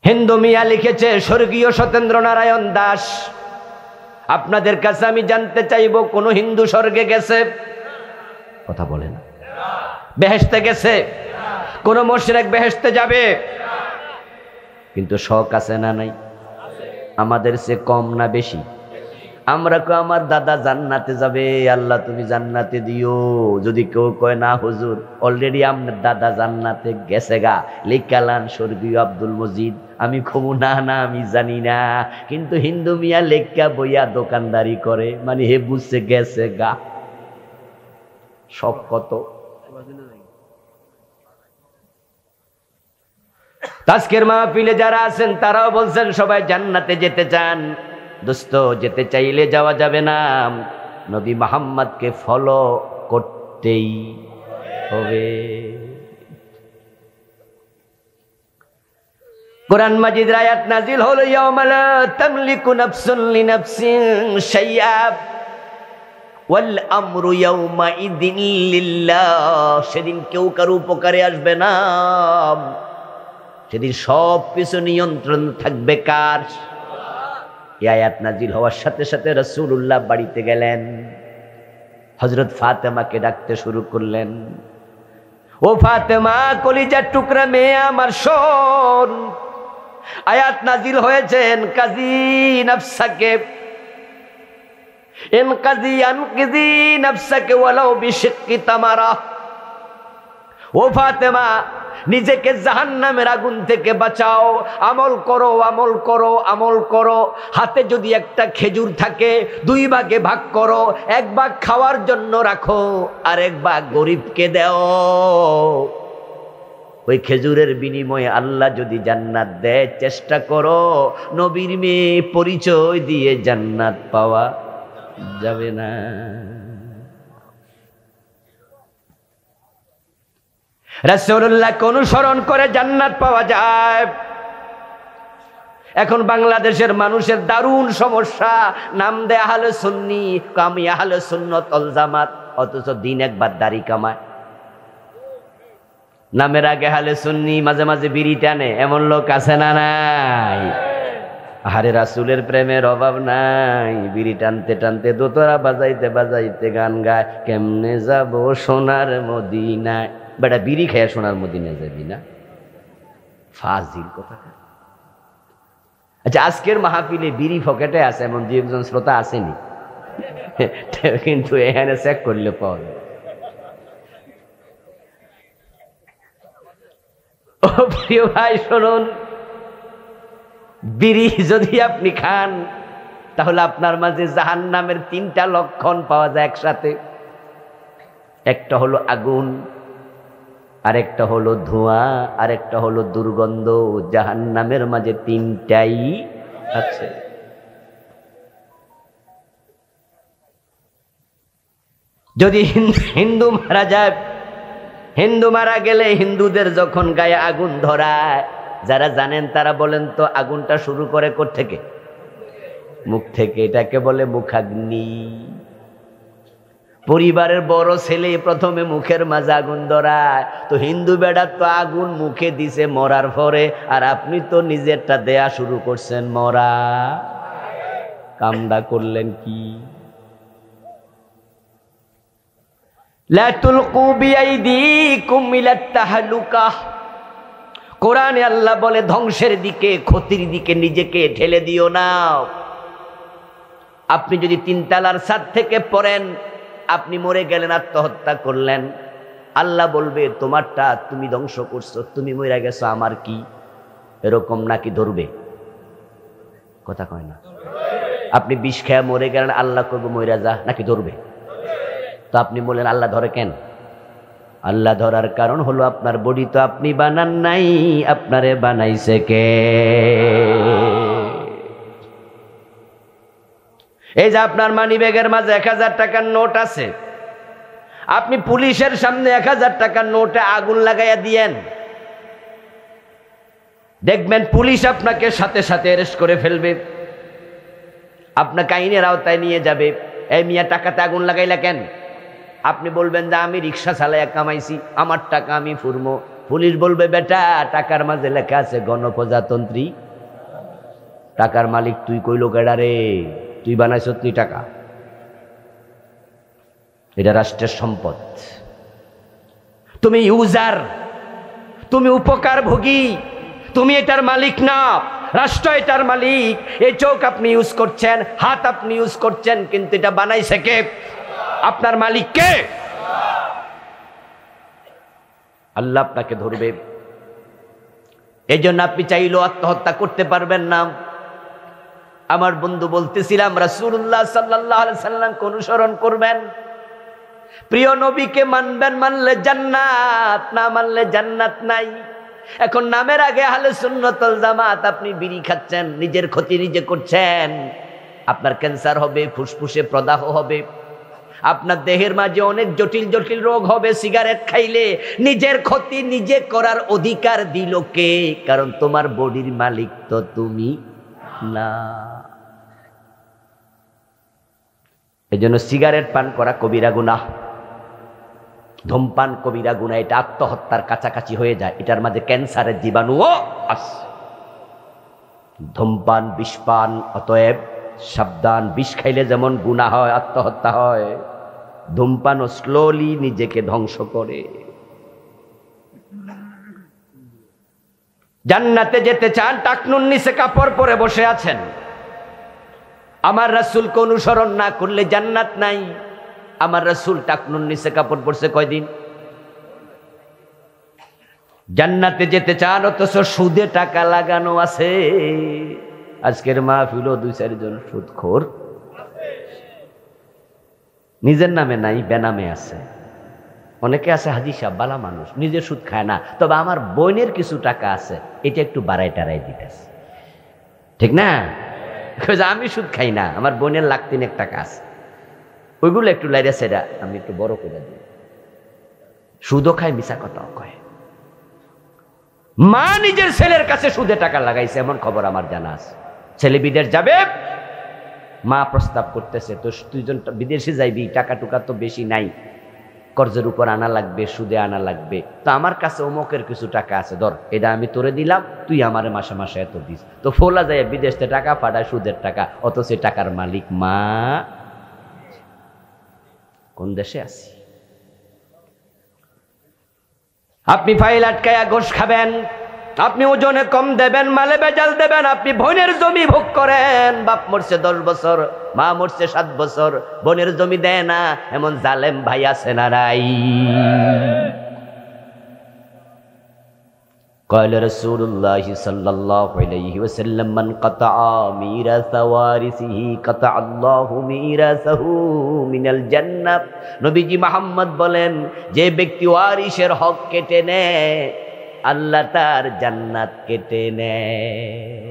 হিন্দু মিয়া লিখেছে, স্বর্গীয় সত্যেন্দ্র নারায়ণ দাস, আপনাদের কাছে আমি জানতে চাইব, কোন হিন্দু স্বর্গে গেছে? কথা বলেন। বেহেশতে গেছে? কোন মুশরিক বেহেশতে যাবে? কিন্তু শখ আছে না নাই? আমাদের চেয়ে কম না বেশি? আমরা কো আমার দাদা জান্নাতে যাবে, আল্লাহ তুমি জান্নাতে দিও। যদি কেউ কয় না হুজুর অলরেডি আপনার দাদা জান্নাতে গেছে গা, লিখালান স্বর্গীয় আব্দুল মজিদ। আমি কমু না না আমি জানি না, কিন্তু হিন্দু মিয়া লেখা বইয়া দোকানদারি করে, মানে হে বুঝছে গেছে গা। সব কত আজকের মাহফিলে যারা আছেন তারাও বলছেন সবাই জান্নাতে যেতে চান। দোস্ত, যেতে চাইলে যাওয়া যাবে না, নবী মুহাম্মদকে ফলো করতেই হবে। কোরআন মাজিদ আয়াত নাজিল হলো, ইয়াউমা লা তামলিকু নাফসুন লিনাফসিন শাইআ ওয়াল আমরু ইয়াউমা ইযিন লিল্লাহ। সেদিন কেউ কারো উপকারে আসবে না, সেদিন সব কিছু নিয়ন্ত্রণ থাকবে কার? এই আয়াত নাজিল হওয়ার সাথে সাথে রাসূলুল্লাহ বাড়িতে গেলেন, হযরত ফাতেমাকে ডাকতে শুরু করলেন, ও ফাতেমা কলিজার টুকরা মেয়ে আমার, শোন, আয়াত নাজিল হয়েছে, ইনকাজি নাফসাকে, ইনকাজি আনকিজি নাফসাকে ওয়ালাউ বিশিক্কি তামারা। ও ফাতেমা, নিজেকে জাহান্নামের আগুন থেকে বাঁচাও, আমল করো, আমল করো, আমল করো। হাতে যদি একটা খেজুর থাকে 2 ভাগে ভাগ করো, 1 ভাগ খাওয়ার জন্য রাখো, আর 1 ভাগ গরিবকে দাও। ওই খেজুরের বিনিময়ে আল্লাহ যদি জান্নাত দেয়, চেষ্টা করো নবীর মেয়ে পরিচয় দিয়ে জান্নাত পাওয়া যাবে না। রাসূলুল্লাহকে অনুসরণ করে জান্নাত পাওয়া যায়। এখন বাংলাদেশের মানুষের দারুণ সমস্যা, নাম দেয় আহলে সুন্নি, আমি আহলে সুন্নাত ওয়াল জামাত, অথচ দিন একবার দাড়ি কামায়। নামের আগে আহলে সুন্নি, মাঝে মাঝে বিড়ি টানে, এমন লোক আছে না নাই? আরে রাসূলের প্রেমের অভাব নাই, বিড়ি টানতে টানতে দোতরা বাজাইতে বাজাইতে গান গায়, কেমনে যাব সোনার মদিনায়। বেটা বিড়ি খেয়ে সোনার মদিনায় যাবি না? ফাজিল কথা। আচ্ছা, আজকের মাহফিলে বিড়ি পকেটে আছে এমন 2-1 শ্রোতা আসেনি, কিন্তু এখানে চেক করলে পাওয়া যায়। ও প্রিয় ভাই শুনুন, বিড়ি যদি আপনি খান তাহলে আপনার মাঝে জাহান্নামের 3টা লক্ষণ পাওয়া যায় একসাথে। একটা হলো আগুন, আরেকটা হলো ধোঁয়া, আরেকটা হলো দুর্গন্ধ। জাহান্নামের মাঝে 3টাই আছে। যদি হিন্দু মারা যায়, হিন্দু মারা গেলে হিন্দুদের যখন গায়ে আগুন ধরায়, যারা জানেন তারা বলেন তো আগুনটা শুরু করে কোথা থেকে? মুখ থেকে। এটাকে বলে মুখাগ্নি। পরিবারের বড় ছেলে প্রথমে মুখের মাঝে আগুন ধরায়, তো হিন্দু বেড়া তো আগুন মুখে দিছে মরার পরে, আর আপনি তো নিজেরটা দেয়া শুরু করছেন মরা। কামডা করলেন কি? লা তুলকু বিআইদিকুম ইলাত তাহলুকা। কোরআনে আল্লাহ বলে ধ্বংসের দিকে, ক্ষতির দিকে নিজেকে ঠেলে দিও না। আপনি যদি 3 তলার ছাদ থেকে পড়েন, আপনি মরে গেলেন, আত্মহত্যা করলেন, আল্লাহ বলবে তোমারটা তুমি ধ্বংস করছো, তুমি মরে গেছো, আমার কি? এরকম নাকি ধরবে? কথা কয় না। আপনি বিষ খেয়ে মরে গেলেন, আল্লাহ করবো মইরা যা, নাকি ধরবে? তো আপনি বললেন আল্লাহ ধরে কেন? আল্লাহ ধরার কারণ হলো আপনার বডি তো আপনি বানান নাই, আপনারে বানাইছে কে? এই যে আপনার মানি ব্যাগের মাঝে 1000 টাকার নোট আছে, আপনি পুলিশের সামনে 1000 টাকার নোটে আগুন লাগাইয়া দিয়েন, দেখবেন পুলিশ আপনাকে সাথে সাথে অ্যারেস্ট করে ফেলবে, আপনাকে আইনের আওতায় নিয়ে যাবে। এই মিয়া টাকাতে আগুন লাগাইলা কেন? আপনি বলবেন যে আমি রিক্সা চালাইয়া কামাইছি, আমার টাকা আমি ফুরমো। পুলিশ বলবে বেটা টাকার মাঝে লেখা আছে গণপ্রজাতন্ত্রী, টাকার মালিক তুই, কইল কেডা রে? তুই বানাইছ তুই টাকা, এটা রাষ্ট্রের সম্পদ, তুমি ইউজার, তুমি উপকারভোগী, তুমি এটার মালিক না, রাষ্ট্র এটার মালিক। এই চোখ আপনি ইউজ করছেন, হাত আপনি ইউজ করছেন, কিন্তু এটা বানাইছে কে? আপনার মালিক কে? আল্লাহ আপনাকে ধরবে। এই জন্য আপনি চাইলেও আত্মহত্যা করতে পারবেন না। আমার বন্ধু বলতেছিলাম রাসূলুল্লাহ সাল্লাল্লাহু আলাইহি সাল্লামকে অনুসরণ করবেন, প্রিয় নবীকে মানবেন, মানলে জান্নাত, না মানলে জান্নাত নাই। এখন নামের আগে আহলে সুন্নাত ওয়াল জামাত, আপনি বিড়ি খাচ্ছেন, নিজের ক্ষতি নিজে করছেন, আপনার ক্যান্সার হবে, ফুসফুসে প্রদাহ হবে, আপনার দেহের মাঝে অনেক জটিল জটিল রোগ হবে সিগারেট খাইলে। নিজের ক্ষতি নিজে করার অধিকার দিল কে? কারণ তোমার বডির মালিক তো তুমি না। এজন্য সিগারেট পান করা কবিরা গুনাহ, ধূমপান কবিরা গুনাহ, এটা আত্মহত্যার কাছাকাছি হয়ে যায়, এটার মাঝে ক্যান্সারের জীবাণুও আছে। ধূমপান বিষপান, অতএব সাবধান। বিষ খাইলে যেমন গুনাহ হয়, আত্মহত্যা হয়, ধূমপানও স্লোলি নিজেকে ধ্বংস করে। জান্নাতে যেতে চান, টাকনুন নিচে কাপড় পরে বসে আছেন, আমার রাসূলকে অনুসরণ না করলে জান্নাত নাই। আমার রাসূল টাকনুন নিচে কাপড় পরছে কয়দিন? জান্নাতে যেতে চান, অথচ সুদে টাকা লাগানো আছে। আজকের মাহফিলও 2-4 জন সুদখোর, নিজের নামে নাই, বেনামে আছে। অনেকে আছে হাজি সাহেব বালা মানুষ, নিজের সুদ খায় না, তবে আমার বোনের কিছু টাকা আছে, এটা একটু বাড়াই টাড়াই দিতেছে, ঠিক না? আমি সুদ খাই না, আমার বোনের 1,3 টাকা আছে, ওইগুলো একটু লাইরা সেরা আমি একটু বড় করে দিই। সুদও খায়, মিশা কথাও কয়। মা নিজের ছেলের কাছে সুদে টাকা লাগাইছে, এমন খবর আমার জানা আছে। ছেলে বিদেশ যাবে, মা প্রস্তাব করতেছে, তো তুই বিদেশে যাইবি, টাকা টুকা তো বেশি নাই, কর্জের উপর আনা লাগবে, সুদে আনা লাগবে, তো আমার কাছে অমুকের কিছু টাকা আছে, ধর এটা আমি তোরে দিলাম, তুই আমারে মাসে মাসে এত দিস। তো ফোলা যায় বিদেশ থেকে টাকা পাঠায়, সুদের টাকা, অথচ টাকার মালিক মা। কোন দেশে আছি? আপনি ফাইল আটকায়া ঘোষ খাবেন, আপনি ওজনে কম দেবেন, মালে বেজাল দেবেন, আপনি বোনের জমি ভোগ করেন। বাপ মরছে 10 বছর, মা মরছে 7 বছর, বোনের জমি দেয় না, এমন জালেম ভাই আছে না নাই? قال رسول الله صلى الله عليه وسلم من قطع ميراث وارثه قطع الله ميراثه من الجنة। নবীজি মুহাম্মদ বলেন, যে ব্যক্তি ওয়ারিসের হক কেটে নেয়, আল্লাহ তার জান্নাত কেটে নেয়।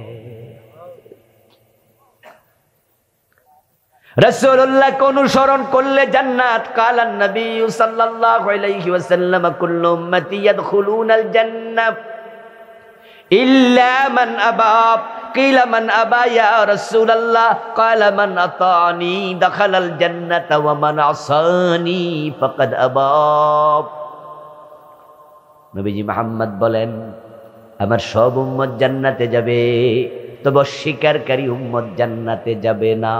রাসূলুল্লাহকে অনুসরণ করলে জান্নাত। কালান নবী সাল্লাল্লাহু আলাইহি ওয়াসাল্লাম, কুল্লু উম্মতি ইয়াদখুলুনাল জান্নাহ ইল্লা মান আবা। কিলা মান আবা ইয়া রাসূলুল্লাহ? ক্বালা মান আতানি দাখালাল জান্নাতা ওয়া মান আসানি ফাকাদ আবা। নবীজি মুহাম্মদ বলেন, আমার সব উম্মত জান্নাতে যাবে, তবে অস্বীকারী উম্মত জান্নাতে যাবে না।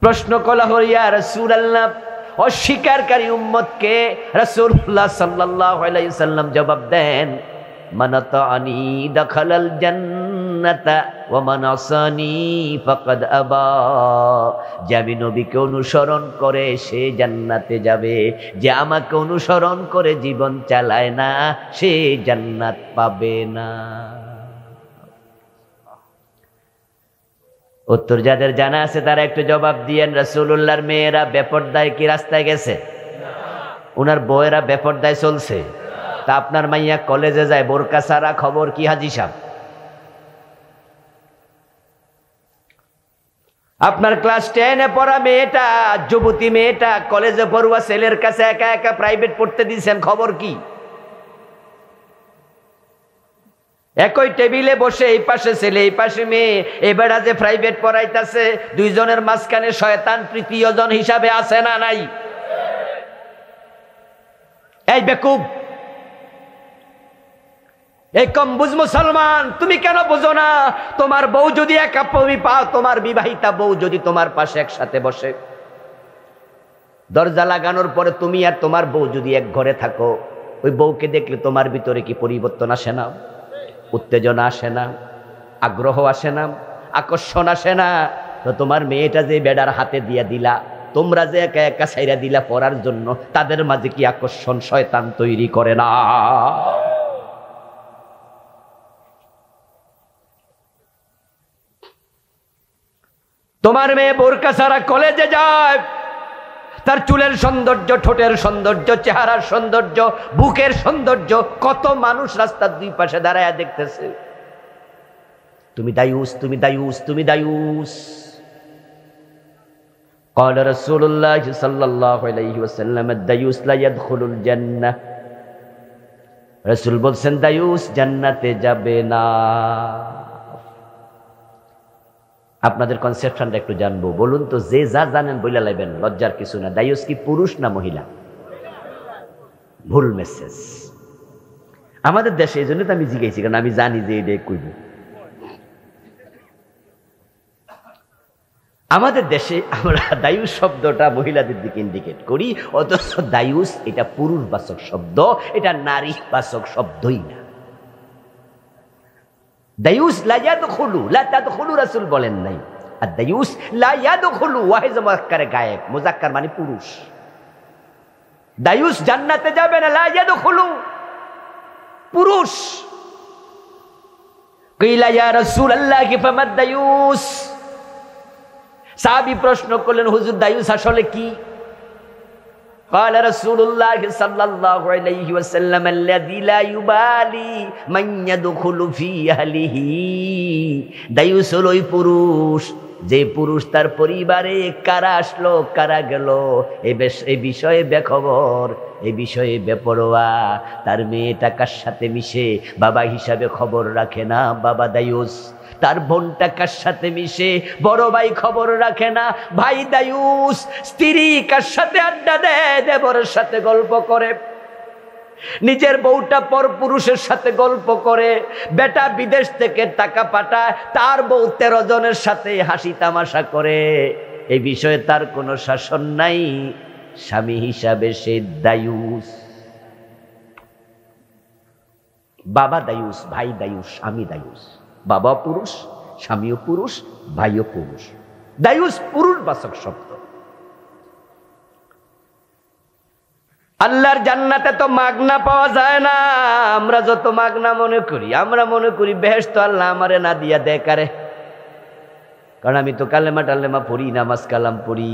প্রশ্ন করা হল, ইয়া রাসূলুল্লাহ, অস্বীকারী উম্মতকে? রাসূলুল্লাহ সাল্লাল্লাহু আলাইহি সাল্লাম জবাব দেন, মান আতানি দাখালাল জান্নাতা ওয়া মান আসানি ফাকাদ আবা, যে আমি নবীকে অনুসরণ করে সে জান্নাতে যাবে, যে আমাকে অনুসরণ করে জীবন চালায় না সে জান্নাত পাবে না। উত্তর যাদের জানা আছে তারা একটু জবাব দিয়েন। রাসূলুল্লাহর মেয়েরা বেপরদায় কি রাস্তায় গেছে? উনার বউয়েরা বেপরদায় চলছে? তা আপনার মাইয়া কলেজে যায় বোরকা ছাড়া, খবর কি হাজী সাহেব? আপনার ক্লাস 10-এ পড়া মেয়েটা, যুবতী মেয়েটা কলেজে পড়ুয়া ছেলের কাছে একা একা প্রাইভেট পড়তে দিয়েছেন, খবর কি? একই টেবিলে বসে এই পাশে ছেলে এই পাশে মেয়ে, এবার যে প্রাইভেট পড়াইতেছে দুইজনের মাঝখানে শয়তান তৃতীয় জন হিসাবে আছে না নাই? এই বেকুব, এই কমবুজ মুসলমান, তুমি কেন বুঝো না? তোমার বউ যদি একা পাও, তোমার বিবাহিতা বউ যদি তোমার পাশে একসাথে বসে, দরজা লাগানোর পরে তুমি আর তোমার বউ যদি এক ঘরে থাকো, ওই বউকে দেখলে তোমার ভিতরে কি পরিবর্তন আসে না? উত্তেজনা আসে না? আগ্রহ আসে না? আকর্ষণ আসে না? তো তোমার মেয়েটা যে বেডার হাতে দিয়া দিলা, তোমরা যে একা একা ছাইরা দিলা পড়ার জন্য, তাদের মাঝে কি আকর্ষণ শয়তান তৈরি করে না? তোমার মেয়ে বোরকা ছাড়া কলেজে যায়, তার চুলের সৌন্দর্য, ঠোঁটের সৌন্দর্য, চেহারার সৌন্দর্য, বুকের সৌন্দর্য, কত মানুষ রাস্তার দুই পাশে দাঁড়ায় দেখতেছে। তুমি দায়ুস, তুমি দায়ুস, তুমি দায়ুস। قال رسول الله صلى الله عليه وسلم الديوس لا يدخل الجنة, রাসূল বলেন দায়ুস জান্নাতে যাবে না। আপনাদের কনসেপশনটা একটু জানবো, বলুন তো, যে যা জানেন বইলা লাইবেন, লজ্জার কিছু না। দায়ুস কি পুরুষ না মহিলা? ভুল মেসেজ আমাদের দেশে, এই জন্য তো আমি জিজ্ঞাসি, কারণ আমি জানি যে এটা কইব। আমাদের দেশে আমরা দায়ুস শব্দটা মহিলাদের দিকে ইন্ডিকেট করি, অথচ দায়ুস এটা পুরুষবাচক শব্দ, এটা নারীবাচক শব্দই না। দায়ুস লা ইয়াদখুলু, লা তাদখুলু রাসূল বলেন নাই। আর দায়ুস লা ইয়াদখুলু ওয়াহিদ মুযাক্কারে গায়েব, মুযাক্কার মানে পুরুষ। দায়ুস জান্নাতে যাবে না, লা ইয়াদখুলু পুরুষ। কিলা ইয়া রাসূলুল্লাহ ফামাদ দায়ুস, সাহাবী প্রশ্ন করলেন, হুজুর দায়ুস আসলে কি? قال رسول الله صلى الله عليه وسلم الذي لا يبالي من يدخل في اهله, দায়ুস হলো ওই পুরুষ যে পুরুষ তার পরিবারে কারা আসলো কারা গেল এই বিষয়ে বেখবর, এই বিষয়ে বেপরোয়া। তার মেয়েটা কার সাথে মিশে বাবা হিসাবে খবর রাখে না, বাবা দায়ুস। তার বোনটা কার সাথে মিশে বড় ভাই খবর রাখে না, ভাই দায়ুস। স্ত্রী কার সাথে আড্ডা দেয়, দেবরের সাথে গল্প করে। নিজের বউটা পর পুরুষের সাথে গল্প করে। বেটা বিদেশ থেকে টাকা পাঠায়, তার বউ 13 জনের সাথে হাসি তামাশা করে। এই বিষয়ে তার কোনো শাসন নাই, স্বামী হিসাবে সে দায়ুস। বাবা দায়ুস, ভাই দায়ুস, স্বামী দায়ুস। বাবা পুরুষ, স্বামীও পুরুষ, ভাইও পুরুষ। দায়ুস পুরুষবাচক শব্দ। আল্লাহর জান্নাতে তো মাগনা পাওয়া যায় না। আমরা যত মাগনা মনে করি, আমরা মনে করি বেহেশত আল্লাহ আমারে না দিয়া দেয় কারে, কারণ আমি তো কালেমা টালেমা পড়ি, নামাজ কালাম পড়ি।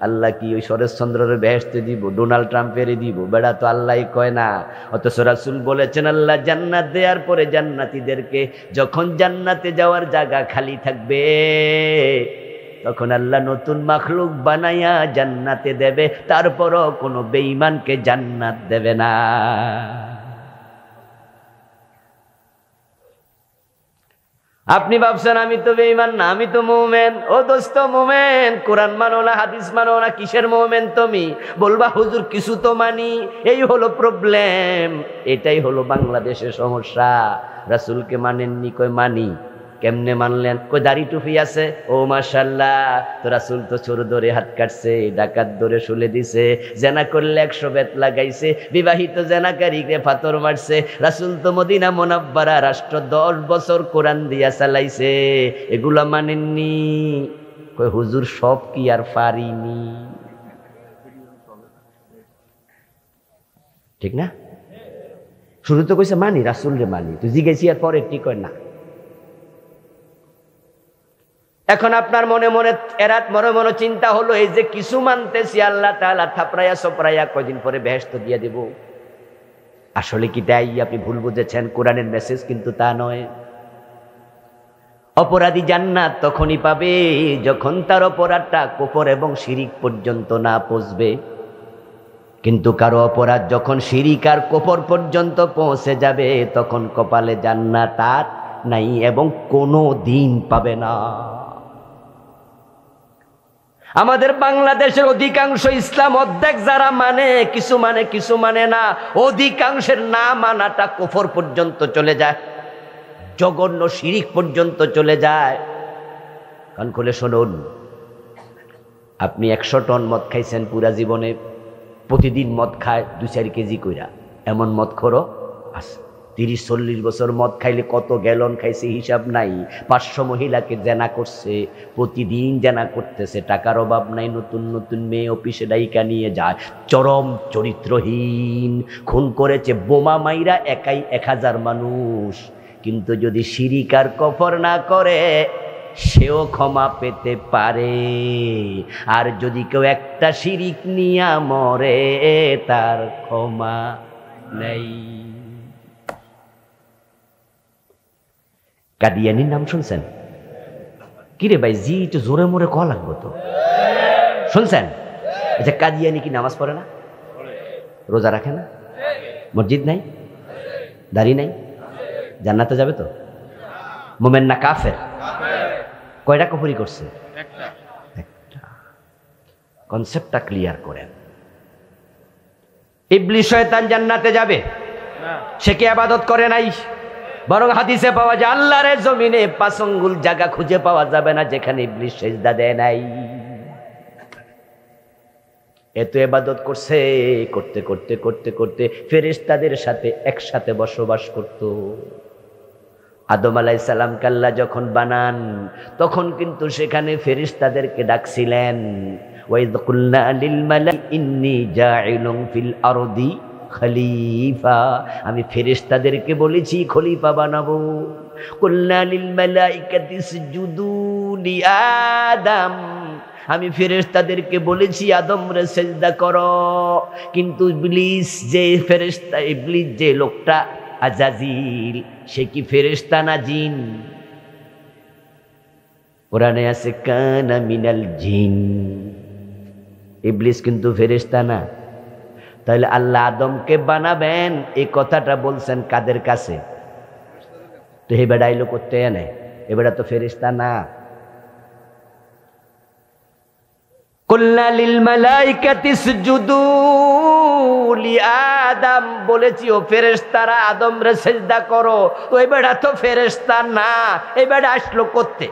আল্লাহ কি ওই শরৎচন্দ্রের বেহেশতে দিব, ডোনাল্ড ট্রাম্পের দিব? বেড়া তো আল্লাহ কয় না। অথচ রাসূল বলেছেন আল্লাহ জান্নাত দেওয়ার পরে জান্নাতীদেরকে যখন জান্নাতে যাওয়ার জায়গা খালি থাকবে, তখন আল্লাহ নতুন মাখলুক বানাইয়া জান্নাতে দেবে, তারপরও কোনো বেঈমানকে জান্নাত দেবে না। আপনি ভাবছেন আমি তো বেঈমান না, আমি তো মুমিন। ও দোস্ত, মুমিন কোরআন মানো না, হাদিস মানো না, কিসের মুমিন তুমি? বলবা হুজুর কিছু তো মানি। এই হলো প্রবলেম, এটাই হলো বাংলাদেশের সমস্যা। রাসূলকে মানেননি, কই মানি। কেমনে মানলেন? কই দাড়ি টুপি আছে। ও মাশাআল্লাহ, তো রাসূল তো চোর ধরে হাত কাটছে, ডাকাত ধরে শুলে দিছে, জেনা করলে 100 বেত লাগাইছে, বিবাহিত জেনাকারীকে পাথর মারছে। রাসূল তো মদিনা মুনাব্বারা রাষ্ট্র 10 বছর কোরআন দিয়া চালাইছে, এগুলা মানেননি। কই হুজুর সব কি আর পারিনি? ঠিক না? শুরু তো কইছে মানি, রাসূল রে মানি, তুই জিজ্ঞেসি আর পরে ঠিক হয় না। এখন আপনার মনে মনে এরাত মনে মনে চিন্তা হলো, এই যে কিছু মানতেছি আল্লাহ তাআলা থাপড়াইয়া সপড়াইয়া কয়দিন পরে বেহেশত দিয়ে দেব। আসলে কি তাই? আপনি ভুল বুঝেছেন, কোরআনের মেসেজ কিন্তু তা নয়। অপরাধী জান্নাত তখনই পাবে যখন তার অপরাধটা কুফর এবং শিরিক পর্যন্ত না পৌঁছবে। কিন্তু কারো অপরাধ যখন শিরিক আর কুফর পর্যন্ত পৌঁছে যাবে, তখন কপালে জান্নাত আর নাই এবং কোনো দিন পাবে না। আমাদের বাংলাদেশের অধিকাংশ ইসলাম অর্ধেক যারা মানে, কিছু মানে না, অধিকাংশের না মানাটা কুফর পর্যন্ত চলে যায়, জঘন্য শিরিক পর্যন্ত চলে যায়। কান খুলে শুনুন, আপনি 100 টন মদ খাইছেন পুরা জীবনে, প্রতিদিন মদ খায় 2-4 কেজি কইরা, এমন মদখোরও আছে। 30-40 বছর মদ খাইলে কত গ্যালন খাইছে হিসাব নাই। 500 মহিলাকে জেনা করছে, প্রতিদিন জেনা করতেছে, টাকার অভাব নাই, নতুন নতুন মেয়ে অফিসে ডাইকা নিয়ে যায়, চরম চরিত্রহীন, খুন করেছে বোমা মাইরা একাই 1000 মানুষ। কিন্তু যদি শিরিক আর কুফর না করে, সেও ক্ষমা পেতে পারে। আর যদি কেউ একটা শিরিক নিয়া মরে, তার ক্ষমা নেই। কাদিয়ানির নাম শুনছেন? কিরে ভাই, জি একটু জোরে মোরে কওয়া লাগবো তো। শুনছেন? আচ্ছা, কাদিয়ানি কি নামাজ পড়ে না, রোজা রাখে না, মসজিদ নাই, দাড়ি নাই, জান্নাতে যাবে তো? মোমেন না কাফের? কয়টা কুফরি করছে? একটা। কনসেপ্টটা ক্লিয়ার করেন। ইবলিস শয়তান জান্নাতে যাবে, সে কি ইবাদত করে নাই? বরং হাদিসে পাওয়া যায় আল্লাহর জমিনে 5 আঙ্গুল জায়গা খুঁজে পাওয়া যাবে না যেখানে ইবলিস সিজদা দেয় নাই। এত ইবাদত করছে, করতে করতে করতে করতে ফেরেশতাদের সাথে একসাথে বসবাস করত। আদম আলাইহিস সালামকে আল্লাহ যখন বানান, তখন কিন্তু সেখানে ফেরেশতাদেরকে ডাকছিলেন, ওয়াইদ কুলনা লিল মালাই ইন্নী জাইলুন ফিল আরদি খলিফা, আমি ফেরেশতাদেরকে বলেছি খলিফা বানাবো। কুলনা লিল মালাইকাতি ইসজুদু লি আদম, আমি ফেরেশতাদেরকে বলেছি আদমরে সিজদা করো। কিন্তু ইবলিস যে ফেরেশতা, ইবলিস যে লোকটা আজাজিল, সে কি ফেরেশতা না জিন? কোরআনে আছে কানা মিনাল জিন। ইবলিস কিন্তু ফেরেশতা না। তাহলে আল্লাহ আদমকে বানাবেন এই কথাটা বলছেন কাদের কাছে? তো এই বেড়া আইলো করতে এনে, এ বেড়া তো ফেরেশতা না। কুলনা লিল মালাইকাতি ইসজুদু লি আদম, বলেছি ও ফেরেশতারা আদমরে সিজদা করো। তো এই বেড়া তো ফেরেশতা না, এই বেড়া আসলো করতে?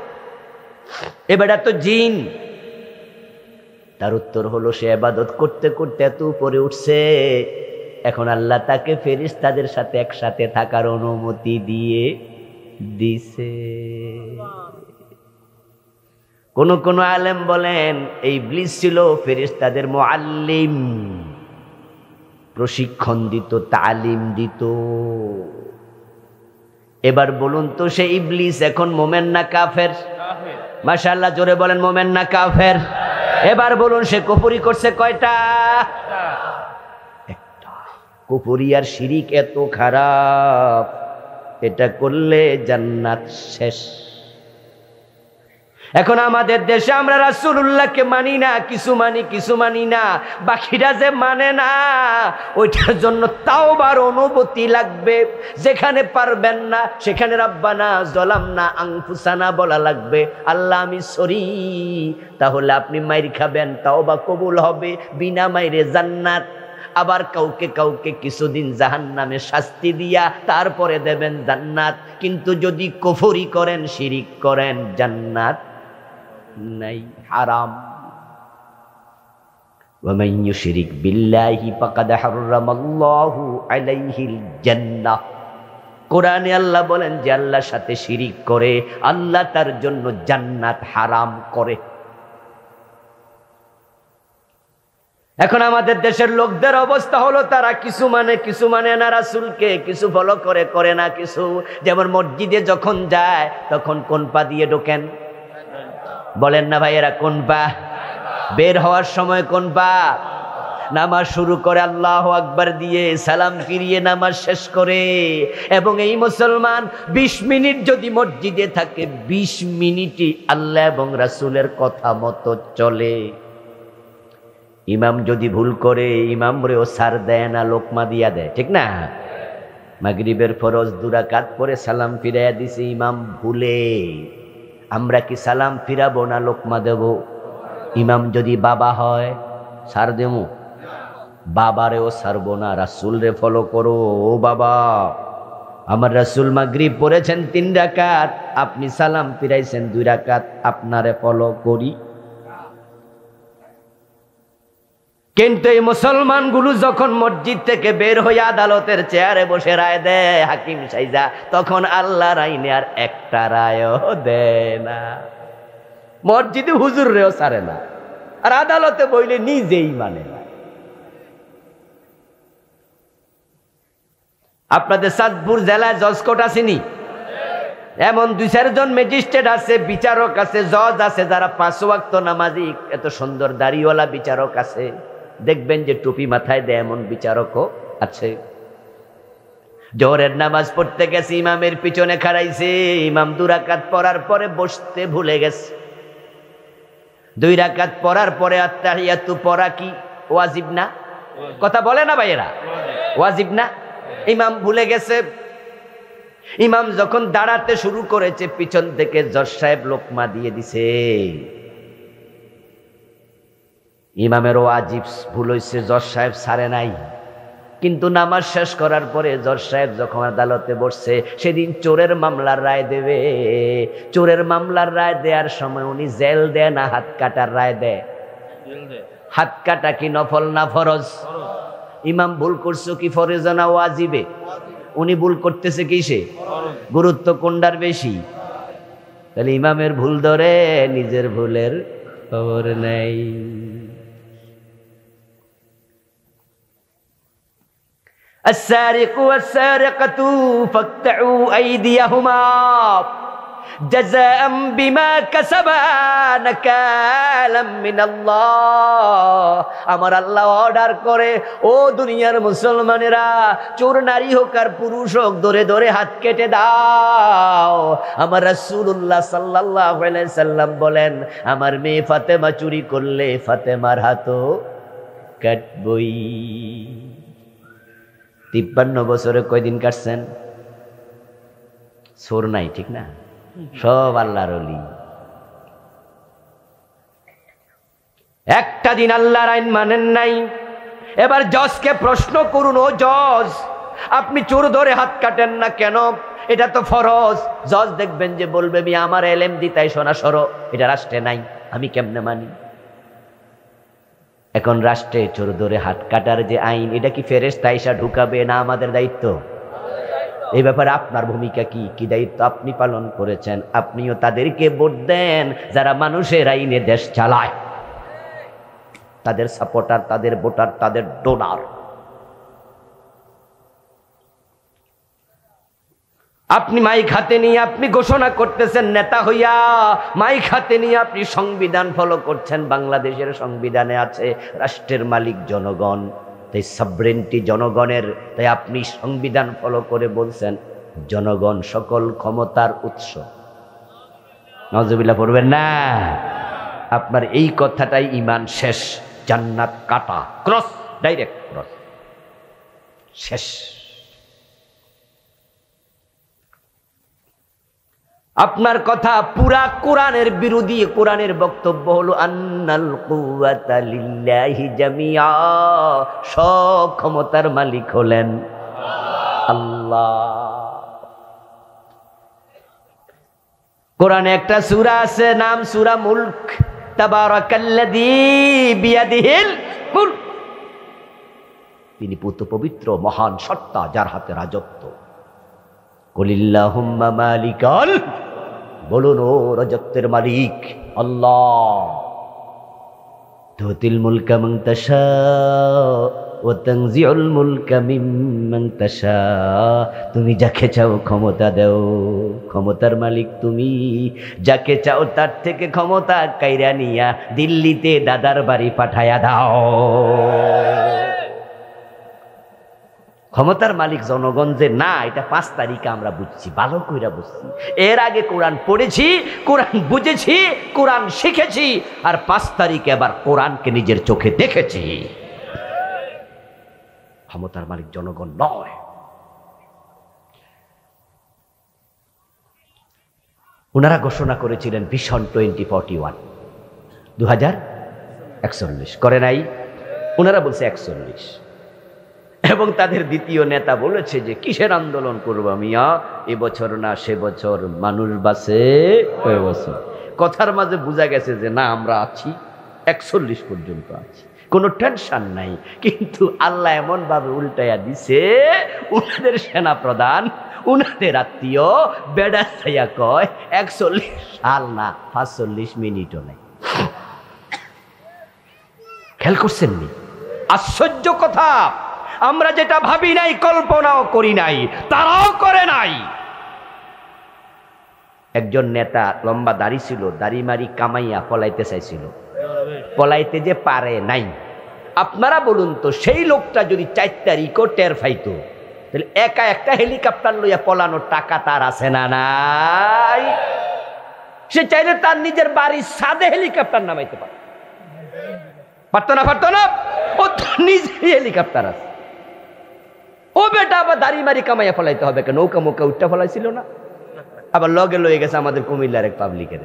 এই বেড়া তো জিন। তার উত্তর হলো, সে ইবাদত করতে করতে এত উপরে উঠছে, এখন আল্লাহ তাকে ফেরেশতাদের সাথে একসাথে থাকার অনুমতি দিয়ে দিছে। কোন আলেম বলেন এই ইবলিস ছিল ফেরেশতাদের মুআল্লিম, প্রশিক্ষণ দিত, তালিম দিত। এবার বলুন তো, সে ইবলিস এখন মোমেন না কাফের? মাশাআল্লাহ, জোরে বলেন, মোমেন না কাফের? এবার বলুন, সে কুফরি করছে কয়টা? একটা। কুফরি আর শিরিক এত খারাপ, এটা করলে জান্নাত শেষ। এখন আমাদের দেশে আমরা রাসূলুল্লাহকে মানি না, কিছু মানি না, বাকিরা যে মানে না, ওইটার জন্য তাওবার অনুভূতি লাগবে। যেখানে পারবেন না সেখানে রাব্বানা যালামনা আনফুসানা বলা লাগবে, আল্লাহ আমি সরি। তাহলে আপনি মাইর খাবেন, তাওবা কবুল হবে, বিনা মাইরে জান্নাত। আবার কাউকে কাউকে কিছুদিন জাহান্নামে শাস্তি দিয়া তারপরে দেবেন জান্নাত। কিন্তু যদি কুফরি করেন, শিরিক করেন, জান্নাত নাই, হারাম। ওয়ামান ইউশরিক বিল্লাহি ফাকাদ হারামাল্লাহু আলাইহিল জান্নাহ। কোরআনে আল্লাহ বলেন যে আল্লাহর সাথে শিরিক করে আল্লাহ তার জন্য জান্নাত হারাম করে। এখন আমাদের দেশের লোকদের অবস্থা হলো তারা কিছু মানে না রাসূলকে, কিছু ফলো করে না কিছু। যেমন মসজিদে যখন যায় তখন কোন পা দিয়ে ঢোকেন বলেন না ভাইয়েরা? কোন পা? বের হওয়ার সময় কোন পা? নামাজ শুরু করে আল্লাহু আকবার দিয়ে সালাম ফিরিয়ে নামাজ শেষ করে। এবং এই মুসলমান 20 মিনিট যদি মসজিদে থাকে, 20 মিনিটই আল্লাহ এবং রাসূলের কথা মতো চলে। ইমাম যদি ভুল করে ইমামরেও ছাড় দেয় না, লোকমা দিয়া দেয়, ঠিক না? মাগরিবের ফরজ 2 রাকাত পরে সালাম ফিরাইয়া দিছে ইমাম ভুলে, আমরা কি সালাম ফিরাবো না লোকমা দেব? ইমাম যদি বাবা হয় ছাড় দেবো? বাবারেও ছাড়বো না, রাসূল রে ফলো করো। ও বাবা, আমার রাসূল মাগরিব পড়েছেন 3 রাকাত, আপনি সালাম ফিরাইছেন 2 রাকাত, আপনারে ফলো করি। কিন্তু এই মুসলমানগুলো যখন মসজিদ থেকে বের হয়ে আদালতের চেয়ারে বসে রায় দেয় হাকিম সাইজা, তখন আল্লাহর আইনে আর একটা রায়ও দেয় না। মসজিদে হুজুর রেও ছাড়ে না, আর আদালতে বইলে নিজেই মানে না। আপনাদের চাঁদপুর জেলায় জজ কোর্ট আসেনি? এমন 2-4 জন ম্যাজিস্ট্রেট আছে, বিচারক আছে, জজ আছে, যারা 5 ওয়াক্ত নামাজি, এত সুন্দর দাড়িওয়ালা বিচারক আছে। দেখবেন যে টুপি মাথায় দেয় এমন বিচারকও আছে। জোহরের নামাজ পড়তে গেছে, ইমামের পিছনে খাড়াইছে, ইমাম 2 রাকাত পড়ার পরে বসতে ভুলে গেছে। 2 রাকাত পড়ার পরে আত্তাহিয়াতু পড়া কি ওয়াজিব না? কথা বলে না ভাইয়েরা? ওয়াজিব না? ইমাম ভুলে গেছে। ইমাম যখন দাঁড়াতে শুরু করেছে, পিছন থেকে জজ সাহেব লোকমা দিয়ে দিছে। ইমামের ওয়াজিব ভুল হয়েছে, জজ সাহেব ছাড়ে নাই। কিন্তু নামাজ শেষ করার পরে জজ সাহেব যখন আদালতে বসছে, সেদিন চোরের মামলার রায় দেবে। চোরের মামলার রায় দেওয়ার সময় উনি জেল দেয় না হাত কাটার রায় দেয়? হাত কাটা কি নফল না ফরজ? ইমাম ভুল করছো কি ফরজে না ওয়াজিবে? উনি ভুল করতেছে কিসে? গুরুত্ব কোনটার বেশি? তাহলে ইমামের ভুল ধরে নিজের ভুলের খবর নেই। السارق والسارقة فاقطعوا أيديهما جزاء بما كسبا نكالا من الله। আমার আল্লাহ অর্ডার করে, ও দুনিয়ার মুসলমানেরা, চোর নারী হোক আর পুরুষ হোক, ধরে ধরে হাত কেটে দাও। আমার রাসূলুল্লাহ সাল্লাল্লাহু আলাইহি সাল্লাম বলেন, আমার মেয়ে ফাতেমা চুরি করলে ফাতেমার হাতও কাটবই। 53 বছরে কয়দিন কাটছেন? চোর নাই, ঠিক না? সব আল্লাহর ওলি। একটা দিন আল্লাহর আইন মানেন নাই। এবার জজকে প্রশ্ন করুন, ও জজ, আপনি চোর ধরে হাত কাটেন না কেন? এটা তো ফরজ। জজ দেখবেন যে বলবে, আমি আমার এলেম দিতাই শোনা সরো, এটা রাষ্ট্রে নাই, আমি কেমনে মানি? এখন রাষ্ট্রে চোর ধরে হাত কাটার যে আইন, এটা কি ফেরেশতা আইসা ঢুকাবে না আমাদের দায়িত্ব? এই ব্যাপারে আপনার ভূমিকা কি? কি দায়িত্ব আপনি পালন করেছেন? আপনিও তাদেরকে ভোট দেন যারা মানুষের আইনে দেশ চালায়, তাদের সাপোর্টার, তাদের ভোটার, তাদের ডোনার। আপনি মাইক হাতে নিয়ে আপনি ঘোষণা করতেছেন নেতা হইয়া, মাইক হাতে নিয়ে আপনি সংবিধান ফলো করছেন। বাংলাদেশের সংবিধানে আছে রাষ্ট্রের মালিক জনগণ, তাই সভরেন্টি জনগণের। তাই আপনি সংবিধান ফলো করে বলছেন জনগণ সকল ক্ষমতার উৎস। নাউজুবিল্লাহ পড়বেন না। আপনার এই কথাটাই ঈমান শেষ, জান্নাত কাটা, ক্রস, ডাইরেক্ট ক্রস, শেষ। আপনার কথা পুরা কোরআনের বিরোধী। কোরআনের বক্তব্য হলো আন্নাল কুওয়াতা লিল্লাহি জামিআ, সব ক্ষমতার মালিক হলেন আল্লাহ। কোরআনে একটা সূরা আছে, নাম সূরা মুলক। তাবারাকাল্লাযী বিয়াদিহিল মুলক, তিনি পূত পবিত্র মহান সত্তা, যার হাতে রাজত্ব। কুলিল্লাহুম্মা মালিকাল, বলুন ও রাজত্বের মালিক আল্লাহ। তুতিল মুলকা মান তাশা ওয়া তানজিউল মুলকা মিম্মান তাশা, তুমি যাকে চাও ক্ষমতা দাও, ক্ষমতার মালিক তুমি। যাকে চাও তার থেকে ক্ষমতা কাইরা নিয়া দিল্লিতে দাদার বাড়ি পাঠায়া দাও। ক্ষমতার মালিক জনগণ যে না, এটা 5 তারিখে আমরা বুঝছি, ভালো কইরা বুঝছি। এর আগে কোরআন পড়েছি, কোরআন বুঝেছি, কোরআন শিখেছি, আর 5 তারিখে আবার কোরআনকে নিজের চোখে দেখেছি। ক্ষমতার মালিক জনগণ নয়। ওনারা ঘোষণা করেছিলেন ভিশন 2041, 2041 করে নাই, ওনারা বলছে 41। এবং তাদের দ্বিতীয় নেতা বলেছে যে কিসের আন্দোলন করবো মিয়া, এবছর না সে বছর, মানুষ বাঁচে ওই বছর। কথার মাঝে বোঝা গেছে যে না, আমরা আছি 41 পর্যন্ত আছি, কোনো টেনশন নাই। কিন্তু আল্লাহ এমন ভাবে উল্টাইয়া দিছে, উনাদের সেনা প্রধান, উনাদের আত্মীয় বেড়া ছাইয়া কয় 41 সাল না 45 মিনিটও নাই। খেয়াল করছেন নি? আশ্চর্য কথা, আমরা যেটা ভাবি নাই, কল্পনাও করি নাই, তারাও করে নাই। একজন নেতা লম্বা দাড়ি ছিল, দাড়ি মারি কামাইয়া পলাইতে চাইছিল, পলাইতে যে পারে নাই। আপনারা বলুন তো, সেই লোকটা যদি 4 তারিখও টের পাইতো, তাহলে একা একটা হেলিকপ্টার লইয়া পলানোর টাকা তার আছে না নাই? সে চাইলে তার নিজের বাড়ির ছাদে হেলিকপ্টার নামাইতে পারে, পারতো না? পারতো না? ও তো নিজে হেলিকপ্টার আছে। ও বেটা আবার দাড়ি মারি কামাইয়া ফলাইতে হবে কেন? নৌকা মৌকা উঠটা ফলাইছিল না? আবার লগে লয়ে গেছে আমাদের কুমিল্লার এক পাবলিকের।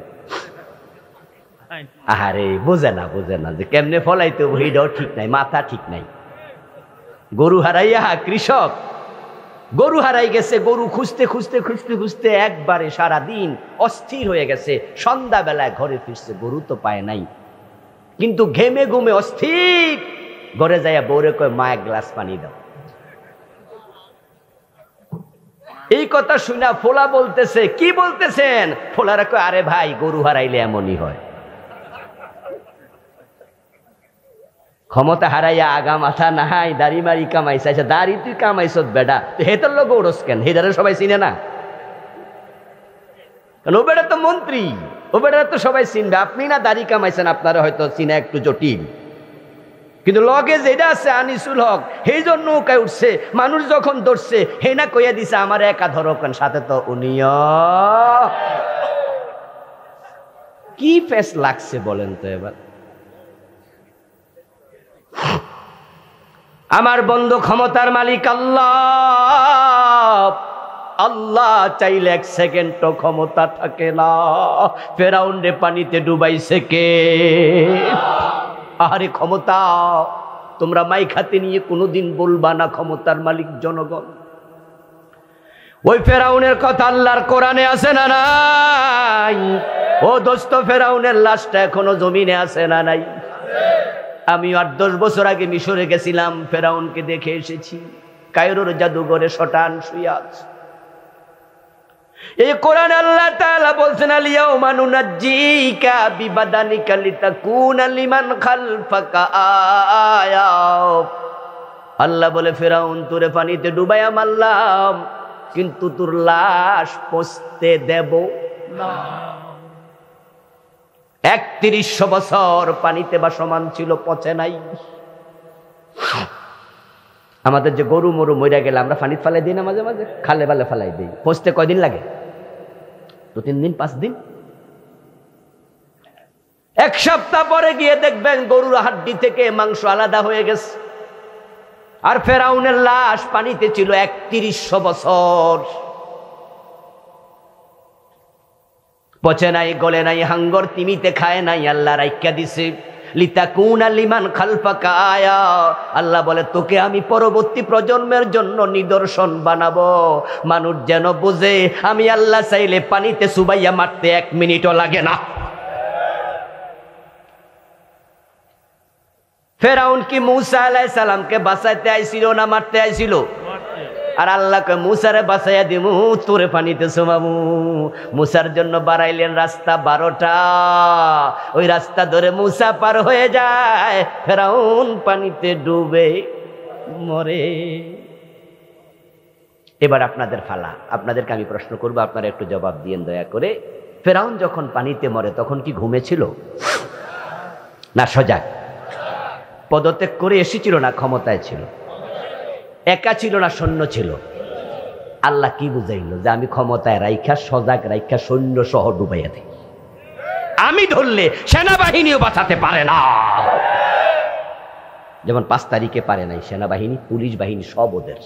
আরে বোঝে না যে কেমনে ফলাইতে হবে, এইটাও ঠিক নাই, মাথা ঠিক নাই। গরু হারাইয়া কৃষক গরু হারাই গেছে, গরু খুঁজতে খুঁজতে খুঁজতে খুঁজতে একবারে সারাদিন অস্থির হয়ে গেছে। সন্ধ্যাবেলায় ঘরে ফিরছে, গরু তো পায় নাই, কিন্তু ঘেমে ঘুমে অস্থির। ঘরে যাইয়া বউরে কয়, মা এক গ্লাস পানি দাও। এই কথা শুনা ফোলা বলতেছে, কি বলতেছেন? ফোলারা কয়, আরে ভাই, গরু হারাইলে এমনই হয়। ক্ষমতা হারাইয়া আগা মাথা নাই, দাড়ি মারি কামাইছে। আচ্ছা, দাড়ি তুই কামাইছ বেটা, তো হেতার লোক ওরস কেন? হেদারে সবাই চিনে না? ও বেটা তো মন্ত্রী, ও বেটা তো সবাই চিনবে। আপনি না দাড়ি কামাইছেন, আপনারা হয়তো চিনা একটু জটিল, কিন্তু লগে যেটা আছে আনিসুল হক, সেই জন্য নৌকায় উঠছে। মানুষ যখন ধরছে, হে না কইয়া দিছে আমার একা ধরো কেন, সাথে তো উনিও। কি ফেস লাগছে বলেন তো এবার? আমার বন্ধু, ক্ষমতার মালিক আল্লাহ। আল্লাহ চাইলে 1 সেকেন্ডও ক্ষমতা থাকে না। ফেরাউন রে পানিতে ডুবাইছে কে? আরে ক্ষমতা তোমরা মাই খাতে নিয়ে কোনোদিন বলবা না ক্ষমতার মালিক জনগণ। ওই ফেরাউনের কথা আল্লাহর কোরআনে আছে না নাই? ও দোস্ত, ফেরাউনের লাশটা এখনো জমিনে আছে না নাই? আমি 8-10 বছর আগে মিশরে গেছিলাম, ফেরাউনকে দেখে এসেছি। কায়রোর জাদুঘরে শটান শুয়ে আছে। এই কোরআন আল্লাহ তাআলা বলছেন, আল-ইয়াউমা নুনাজ্জিকা বিবাদানিকা লিতাকুনা লিমান খালফাকা আয়া। আল্লাহ বলে, ফেরাউন, তোরে পানিতে ডুবাইয়া মারলাম, কিন্তু তোর লাশ পচতে দেব না। 3100 বছর পানিতে ভাসমান ছিল, পচে নাই। আমাদের যে গরু মরু মইরা গেলে আমরা পানিতে ফালাই দিই না, মাঝে মাঝে খালে বালে ফালাই দিই। পচতে কয়দিন লাগে? 2-3 দিন, 5 দিন। 1 সপ্তাহ পরে গিয়ে দেখবেন গরুর হাড্ডি থেকে মাংস আলাদা হয়ে গেছে। আর ফেরাউনের লাশ পানিতে ছিল 3100 বছর। পচে নাই, গলে নাই, হাঙ্গর তিমিতে খায় নাই, আল্লাহ রাইখা দিছে লিতাকুনা লিমান খালফাকা আয়া। আল্লাহ বলে তোকে আমি পরবর্তী প্রজন্মের জন্য নিদর্শন বানাবো, মানুষ যেন বুঝে আমি আল্লাহ চাইলে পানিতে চুবাইয়া মারতে 1 মিনিটও লাগে না। ফেরাউন কি মূসা আলাইহিস সালামকে বাঁচাইতে আইছিল না মারতে আইছিল? আর আল্লাহকে মূসারে বাঁচাইয়া দিমু, তোরে পানিতে চুবামু। মূসার জন্য বাড়াইলেন রাস্তা 12টা, ওই রাস্তা ধরে মূসা পার হয়ে যায়, ফেরাউন পানিতে ডুবে মরে। এবার আপনাদের ফালা, আপনাদেরকে আমি প্রশ্ন করবো, আপনারা একটু জবাব দিয়েন দয়া করে। ফেরাউন যখন পানিতে মরে তখন কি ঘুমেছিল না সজাগ? পদত্যাগ করে এসেছিল না ক্ষমতায় ছিল? একা ছিল না সৈন্য ছিল? আল্লাহ কি বুঝাইল যে আমি ক্ষমতায় রাইখা সজাগ রাইখা সৈন্য সহ ডুবাইয়া দিই, আমি ধরলে সেনাবাহিনীও বাঁচাতে পারে না। যেমন 5 তারিখে পারে নাই সেনাবাহিনী, পুলিশ বাহিনী সব ওদের।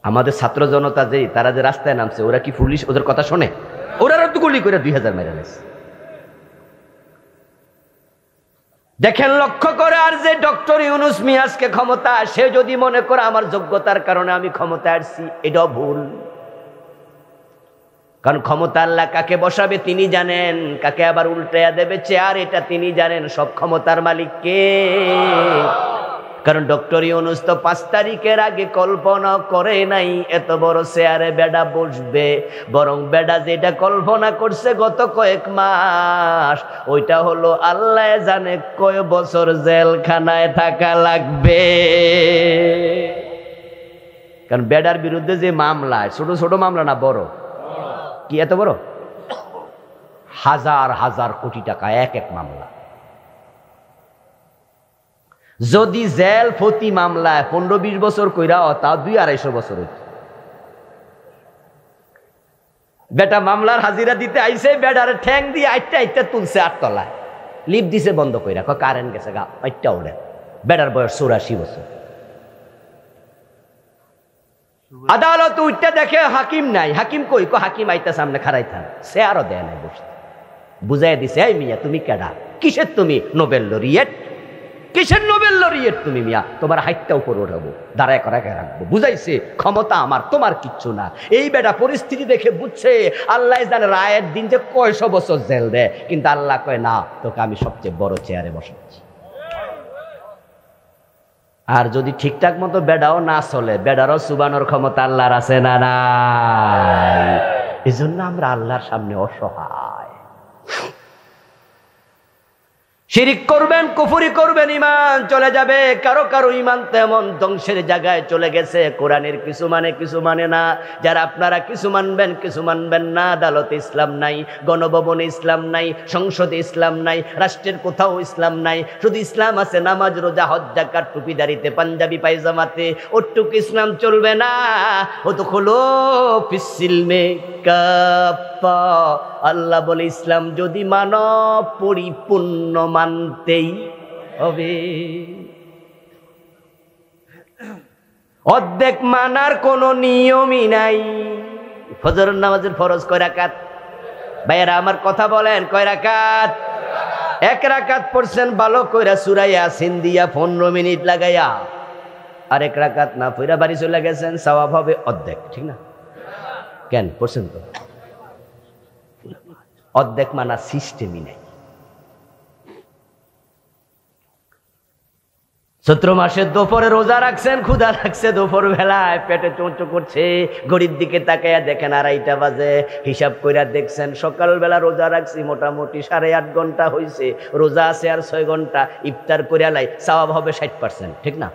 আমাদের ছাত্র জনতা যে তারা যে রাস্তায় নামছে, ওরা কি পুলিশ ওদের কথা শোনে? ওরা তো গুলি করে 2000 মেরে নিয়েছে। দেখেন লক্ষ্য করে, আর যে ডক্টর ইউনূস মিয়াজকে ক্ষমতা, সে যদি মনে করে আমার যোগ্যতার কারণে আমি ক্ষমতায় আসছি, এটাও ভুল। কারণ ক্ষমতা আল্লাহ কাকে বসাবে তিনি জানেন, কাকে আবার উল্টাইয়া দেবে চেয়ার এটা তিনি জানেন। সব ক্ষমতার মালিক কে? কারণ ডক্টর ইউনূস তো 5 তারিখের আগে কল্পনা করে নাই এত বড় চেয়ারে বেডা বসবে, বরং বেডা যেটা কল্পনা করছে গত কয়েক মাস, ওইটা হলো আল্লাহ জানে কয় বছর জেলখানায় থাকা লাগবে। কারণ বেডার বিরুদ্ধে যে মামলা, ছোট ছোট মামলা না, বড়। কি এত বড়? 1000 কোটি টাকা এক এক মামলা। যদি জেল প্রতি মামলায় 15-20 বছর কইরা, তা 200-250 বছর হইত। বেটা মামলার হাজিরা দিতে আইছে, বেডার ঠ্যাং দিয়ে আইটা তুলছে 8 তলায়, লিফট দিছে বন্ধ কইরা, কারেন্ট গেছে গা, আইটা ওড়ে। বেডার বয়স 84 বছর। আদালত উঠতে দেখে হাকিম নাই। হাকিম কই? হাকিম আইতা সামনে খাড়াই থান, সে আরো দেয় নাই বসতে। বুঝাই দিছে, এই মিয়া তুমি কেডা? কিসের তুমি নোবেল লরিয়েট? কিসের নোবেল লরিয়েট তুমি মিয়া? তোমার হাইটটা উপর উঠাবো, দাঁড়ায় করাকে রাখবো। বুঝাইছে ক্ষমতা আমার, তোমার কিচ্ছু না। এই বেটা পরিস্থিতি দেখে বুঝছে আল্লাহ জানে রায়ের দিন যে কয়শো বছর জেল দেয়, কিন্তু আল্লাহ কয় না, তোকে আমি সবচেয়ে বড় চেয়ারে বসাচ্ছি। আর যদি ঠিকঠাক মতো বেডাও না চলে, বেডারও চুবানোর ক্ষমতা আল্লাহর আছে না নাই? এজন্য আমরা আল্লাহর সামনে অসহায়। শিরিক করবেন, কুফরি করবেন, ইমান চলে যাবে। কারো কারো ইমান তেমন ধ্বংসের জায়গায় চলে গেছে। কোরআনের কিছু মানে না। যারা আপনারা কিছু মানবেন কিছু মানবেন না। আদালতে ইসলাম নাই, গণভবনে ইসলাম নাই, সংসদে ইসলাম নাই, রাষ্ট্রের কোথাও ইসলাম নাই। শুধু ইসলাম আছে নামাজ, রোজা, হজ, যাকাত, টুপি দাড়িতে, পাঞ্জাবি পায়জামাতে। ওটুক ইসলাম চলবে না। ও তো খোলো ফিসিলমে কাফা। আল্লাহ বলে ইসলাম যদি মানব পরিপূর্ণ মানতেই হবে। অর্ধেক মানার কোনো নিয়মই নাই। ফজরের নামাজের ফরজ কয় রাকাত? ভাইয়েরা আমার কথা বলেন, কয় রাকাত? 1 রাকাত পড়ছেন ভালো কইরা সূরা ইয়াসিন দিয়া 15 মিনিট লাগাইয়া, আর 1 রাকাত না পড়া বাড়ি চলে গেছেন, সওয়াব হবে অর্ধেক। ঠিক না? কেন পড়ছেন তো? অর্ধেক মানা সিস্টেমই নাই। চৈত্র মাসের দুপুরে রোজা রাখছেন, ক্ষুধা রাখছে, দুপুর বেলায় পেটে চোঁচো করছে, ঘড়ির দিকে তাকাইয়া দেখেন 2:30 বাজে। হিসাব কইরা দেখছেন সকালবেলা রোজা রাখছি মোটামুটি 8.5 ঘন্টা হয়েছে, রোজা আছে আর 6 ঘন্টা। ইফতার করিয়া লাই, সওয়াব হবে 60%। ঠিক না?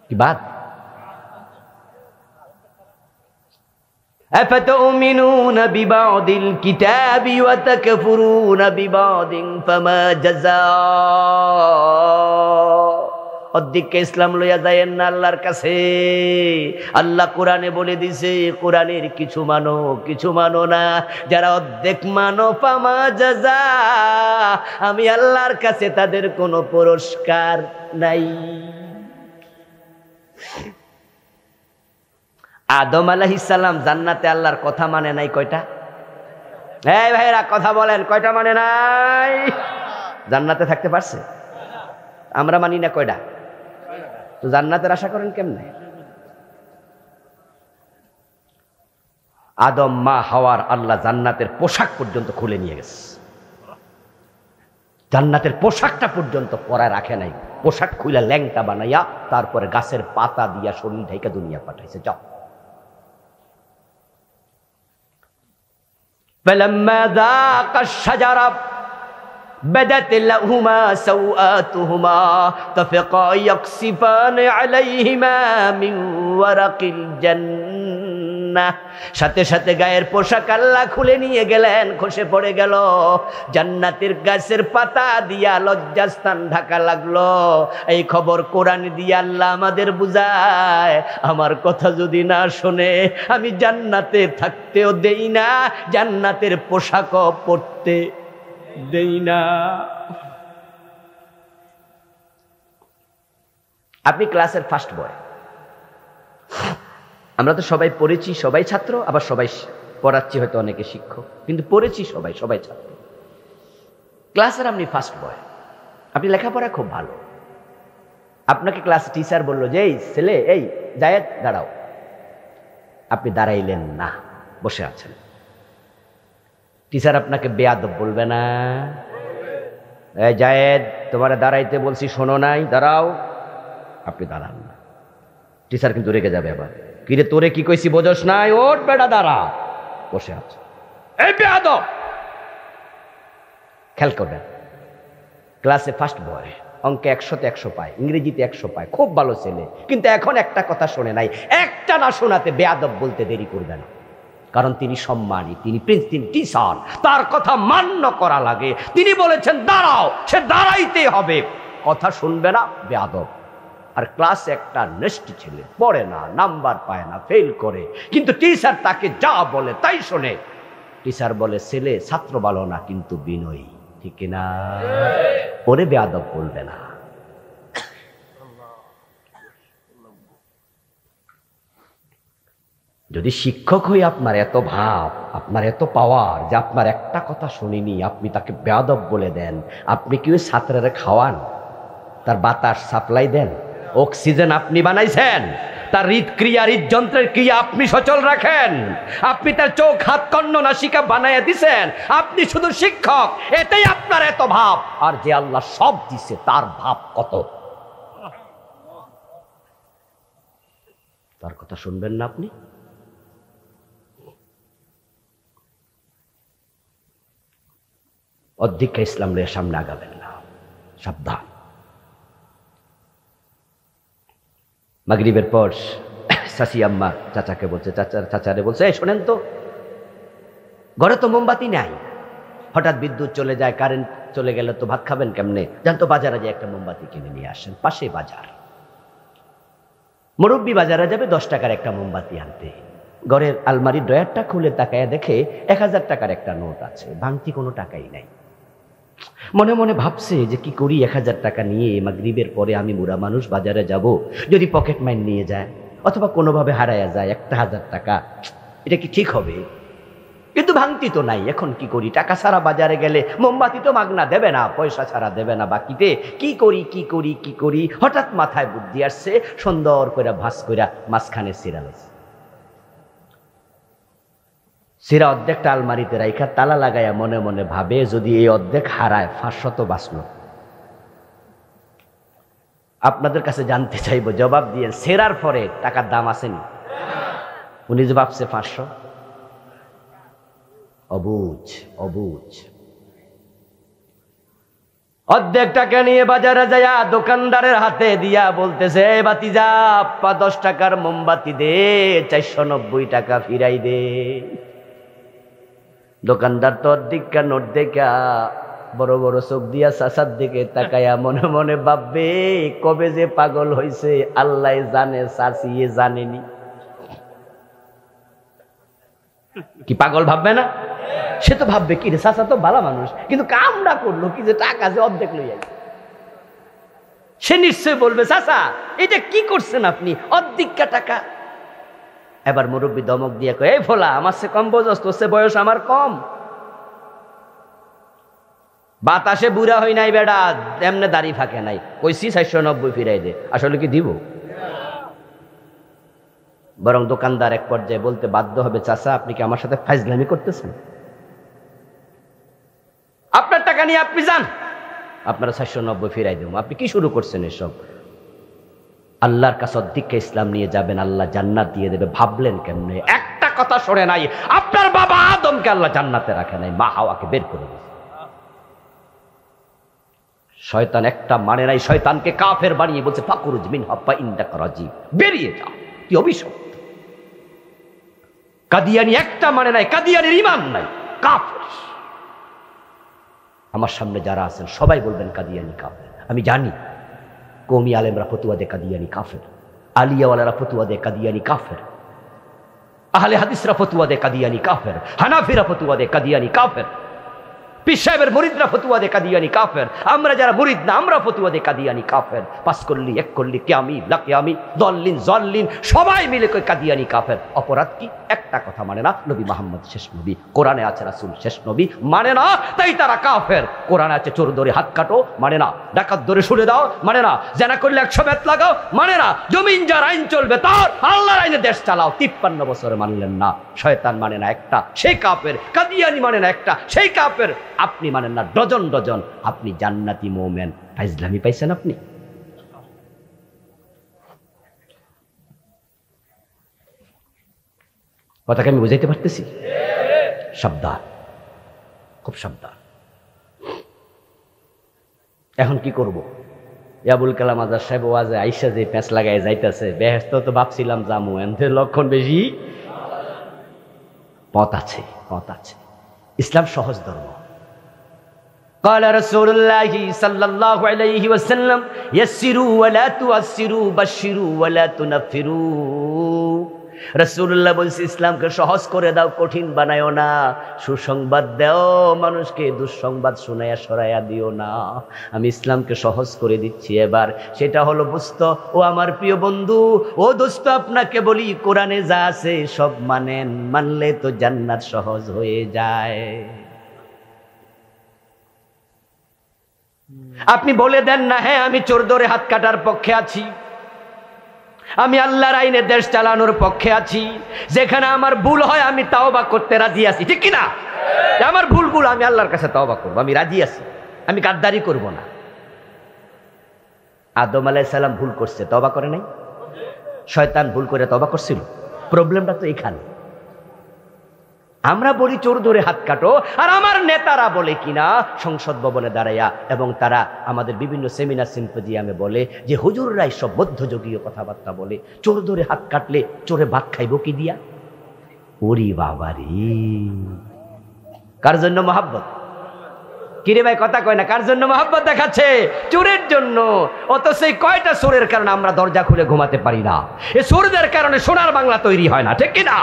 কি বাত? أفتؤمنون ببعض الكتاب وتكفرون ببعض فما جزاء। অর্ধেককে ইসলাম লইয়া যায়েন না আল্লাহর কাছে। আল্লাহ কোরআনে বলে দিছে, কোরআনের কিছু মানো কিছু মানো না। যারা অর্ধেক মানো ফামা জাযা, আমি আল্লাহর কাছে তাদের কোনো পুরস্কার নাই। আদম আলাইহিস সালাম জান্নাতে আল্লাহর কথা মানে নাই কয়টা? এই ভাইরা কথা বলেন, কয়টা মানে নাই? জান্নাতে থাকতে পারছে? আমরা মানি না কয়টা? তো জান্নাতের আশা করেন কেমনে? আদম, মা হাওয়ার আল্লাহ জান্নাতের পোশাক পর্যন্ত খুলে নিয়ে গেছে। জান্নাতের পোশাকটা পর্যন্ত পরায় রাখে নাই। পোশাক খুইলা ল্যাংটা বানাইয়া তারপরে গাছের পাতা দিয়া শরীর ঢাইকা দুনিয়া পাঠাইছে। যাও। فلما ذاقا الشجرة بدت لهما سوآتهما طفقا يقصفان عليهما من ورق الجنة। সাথে সাথে গায়ের পোশাক আল্লাহ খুলে নিয়ে গেলেন, খসে পড়ে গেল। জান্নাতের গাছের পাতা দিয়া লজ্জাস্থান ঢাকা লাগলো। এই খবর কোরআন দিয়ে আল্লাহ আমাদের বুঝায়, আমার কথা যদি না শোনে আমি জান্নাতে থাকতেও দেই না, জান্নাতের পোশাকও পরতে দেই না। আপনি ক্লাসের ফার্স্ট বয়, আমরা তো সবাই পড়েছি, সবাই ছাত্র, আবার সবাই পড়াচ্ছি, হয়তো অনেকে শিক্ষক, কিন্তু পড়েছি সবাই ছাত্র। ক্লাসের আপনি ফার্স্ট বয়, আপনি লেখাপড়া খুব ভালো। আপনাকে ক্লাস টিচার বলল যে এই ছেলে, এই জায়েদ দাঁড়াও, আপনি দাঁড়াইলেন না, বসে আছেন। টিচার আপনাকে বেয়াদব বলবে না? এই জায়েদ, তোমারে দাঁড়াইতে বলছি, শোনো নাই, দাঁড়াও। আপনি দাঁড়ান না, টিচার কিন্তু রেগে যাবে আবার। কিরে তোরে কি কইছি বোঝস নাই? ওঠ বেটা, দাঁড়া, বসে আছে। এই বেয়াদব! খেয়াল করবেন, ক্লাসে ফার্স্ট বয়, অঙ্কে 100তে 100 পায়, ইংরেজিতে 100 পায়, খুব ভালো ছেলে, কিন্তু এখন একটা কথা শোনে নাই। একটা না শোনাতে বেয়াদব বলতে দেরি করবে না, কারণ তিনি সম্মানী, তিনি প্রিন্স, তিনি টিচার, তার কথা মান্য করা লাগে। তিনি বলেছেন দাঁড়াও, সে দাঁড়াইতে হবে, কথা শুনবে না, বেয়াদব। আর ক্লাসে একটা নেস্টি ছেলে, পড়ে না, নাম্বার পায় না, ফেল করে, কিন্তু টিচার তাকে যা বলে তাই শোনে। টিচার বলে ছেলে ছাত্র ভালো না, কিন্তু বিনয়ী, ঠিক না? ওরে বেয়াদব বলবে না। যদি শিক্ষক হই আপনার এত ভাব, আপনার এত পাওয়ার যে আপনার একটা কথা শুনিনি আপনি তাকে বেয়াদব বলে দেন, আপনি কি ওই ছাত্রেরা খাওয়ান? তার বাতাস সাপ্লাই দেন? অক্সিজেন আপনি বানাইছেন? তার হৃদক্রিয়া, হৃদযন্ত্রের ক্রিয়া আপনি সচল রাখেন? আপনি তার চোখ, হাত, কর্ণ, নাসিকা বানাইয়া দিছেন? আপনি শুধু শিক্ষক, এটাই আপনার এত ভাব। আর যে আল্লাহ সব দিছে তার ভাব কত? তার কথা শুনবেন না আপনি? অধিকা ইসলাম লয়ে সামনে আগাবেন না, সাবধান। মাগরিবের পর শাশি আম্মা চাচাকে বলছে, চাচারে বলছে, এই শোনেন তো, ঘরে তো মোমবাতি নাই, হঠাৎ বিদ্যুৎ চলে যায়, কারেন্ট চলে গেলে তো ভাত খাবেন কেমনে? যান তো বাজারে যে একটা মোমবাতি কিনে নিয়ে আসেন, পাশে বাজার। মুরব্বী বাজারে যাবে 10 টাকার একটা মোমবাতি আনতে। ঘরের আলমারির ড্রয়ারটা খুলে তাকায় দেখে 1000 টাকার একটা নোট আছে, ভাঙতি কোনো টাকাই নাই। মনে মনে ভাবছে যে কি করি, 1000 টাকা নিয়ে মাগরিবের পরে আমি বুড়া মানুষ বাজারে যাব, যদি পকেট মাইন নিয়ে যায় অথবা কোনোভাবে হারায়া যায় 1000 টাকা, এটা কি ঠিক হবে? কিন্তু ভাঙতি তো নাই, এখন কি করি? টাকা ছাড়া বাজারে গেলে মোমবাতি তো মাগনা দেবে না, পয়সা ছাড়া দেবে না বাকিতে, কি করি? হঠাৎ মাথায় বুদ্ধি আসছে, সুন্দর করে ভাঁজ করে মাঝখানে সিরা লাগছে। সিরা অর্ধেকটা আলমারিতে রাইখা তালা লাগাইয়া মনে মনে ভাবে, যদি এই অর্ধেক হারায় 500 বাঁচলো। আপনাদের কাছে জানতে চাইবো, জবাব দিয়ে, সেরার পরে টাকার দাম আসেনি? উনি যে ভাবছে 500, অবুঝ। অর্ধেক টাকা নিয়ে বাজারে যায়া দোকানদারের হাতে দিয়া বলতেছে, বাতিজা 10 টাকার মোমবাতি দে, 490 টাকা ফিরাই দে। দোকানদার তো অর্ধেকটা নোট দেখা বড় বড় চোখ দিয়া চাচার দিকে তাকায়া মনে মনে ভাববে, কবে যে পাগল হইছে আল্লাহ জানে, চাচিয়ে জানেনি। কি পাগল ভাববে না? সে তো ভাববে কি রে, চাচা তো ভালো মানুষ, কিন্তু কামড়া করলো কি যে টাকা যে অর্ধেক লই আইছে। সে নিশ্চয় বলবে, চাচা এটা কি করছেন আপনি, অর্ধেকটা টাকা। এবার মুরব্বী দমক দিয়ে কয়, এই ফোলা, আমার সে কম বোঝস, তোর সে বয়স আমার কম। বাতাসে বুড়া হই নাই বেড়া, এমনে দাড়ি ফাঁকে নাই, কইছি 490 ফিরাই দে, আসলে কি দিব? বরং দোকানদার এক পর্যায়ে বলতে বাধ্য হবে, চাচা আপনি কি আমার সাথে ফাইজলামি করতেছেন? আপনার টাকা নিয়ে আপনি যান, আপনারা 490 ফিরাই দেব। আপনি কি শুরু করছেন এসব? আল্লাহর কাছে দীক্ষা ইসলাম নিয়ে যাবেন, আল্লাহ জান্নাত দিয়ে দেবে, ভাবলেন কেমনে? একটা কথা শোনে নাই, আপনার বাবা আদমকে আল্লাহ জান্নাতে রাখে নাই, মা হাওয়াকে বের করে দিয়েছে। শয়তান একটা মানে নাই, শয়তানকে কাফের বানিয়ে বলছে ফাকুরুজ মিনহা ফাইন্নাকা রাজিম, বেরিয়ে যা, তুই অভিশপ্ত। কাদিয়ানি একটা মানে নাই, কাদিয়ানির ঈমান নাই, কাফের। আমার সামনে যারা আছেন সবাই বলবেন কাদিয়ানি কাফের। আমি জানি কওমি আলেমরা ফতোয়া দেয় কাদিয়ানি কাফের, আলিয়াওয়ালারা ফতোয়া দেয় কাদিয়ানি কাফের, আহলে হাদিসরা ফতোয়া দেয় কাদিয়ানি কাফের, হানাফিরা ফতোয়া দেয় কাদিয়ানি কাফের, পীর সাহেবের মুরিদরা ফতোয়া দেয় কাদিয়ানি কাফের, আমরা যারা মুরিদ না আমরা ফতোয়া দেয় কাদিয়ানি কাফের। পাস করলি, এক করলি, কিয়ামি লাকিয়ামি, দল্লিন জল্লিন, সবাই মিলে কই কাদিয়ানি কাফের। অপরাধ কি? একটা কথা মানে না, নবী মুহাম্মদ শেষ নবী, কোরআনে আছে রাসূল শেষ নবী, মানে না, তাই তারা কাফের। কোরআনে আছে চোর ধরে হাত কাটো, মানে না, ডাকাত ধরে শুলে দাও, মানে না, জানা করলে 100 বেত লাগাও, মানে না, জমিন যার আইন চলবে তার, আল্লাহর আইনে দেশ চালাও। 53 বছরে মানলেন না। শয়তান মানে না একটা, সেই কাফের। কাদিয়ানি মানে না একটা, সেই কাফের। আপনি মানেন না ডজন ডজন, আপনি জান্নাতি মোমেন। ফাইজলামি পাইছেন আপনি? কথাকে আমি বুঝাইতে পারতেছি? সাবধান, খুব সাবধান। এখন কি করব? আবুল কালাম আজাদ সাহেব ওয়াজে আইসা যে প্যাঁচ লাগাই যাইতেছে, বেহেশত তো ভাবছিলাম জামু, এনদের লক্ষণ বেশি। পথ আছে, পথ আছে। ইসলাম সহজ ধর্ম। قال رسول الله صلى الله عليه وسلم يسروا ولا تعسروا بشروا ولا تنفروا। রাসূলুল্লাহ বলছে ইসলামকে সহজ করে দাও, কঠিন বানায়ো না। সুসংবাদ দাও, মানুষকে দুঃসংবাদ শোনায়া সরাইয়া দিও না। আমি ইসলামকে সহজ করে দিচ্ছি এবার, সেটা হলো বুঝত। ও আমার প্রিয় বন্ধু, ও দোস্ত, আপনাকে বলি কোরআনে যা আছে সব মানেন, মানলে তো জান্নাত সহজ হয়ে যায়। আপনি বলে দেন না, হ্যাঁ আমি চোর ধরে হাত কাটার পক্ষে আছি, আমি আল্লাহর আইনে দেশ চালানোর পক্ষে আছি, যেখানে আমার ভুল হয় আমি তাওবা করতে রাজি আছি, ঠিক কিনা? আমার ভুলগুলো আমি আল্লাহর কাছে তাওবা করবো, আমি রাজি আছি, আমি গাদ্দারি করব না। আদম আলাইহিস সালাম ভুল করছে, তওবা করে নাই? শয়তান ভুল করে তওবা করছিল? প্রবলেমটা তো এখানে। আমরা বলি চোর ধরে হাত কাটো, আর আমার নেতারা বলে কিনা সংসদ ভবনে দাঁড়াইয়া, এবং তারা আমাদের বিভিন্ন সেমিনার সিম্পোজিয়ামে বলে যে হুজুররাই সব মধ্যযুগীয় কথাবার্তা বলে, চোর ধরে হাত কাটলে চোরে ভাত খাইব কি দিয়া? ওরে বাবারে, কার জন্য মহাব্বত? কিরে ভাই কথা কয় না, কার জন্য মহাব্বত দেখাচ্ছে? চোরের জন্য। অত সেই কয়টা চোরের কারণে আমরা দরজা খুলে ঘুমাতে পারি না। এই চোরদের কারণে সোনার বাংলা তৈরি হয় না, ঠিক কিনা?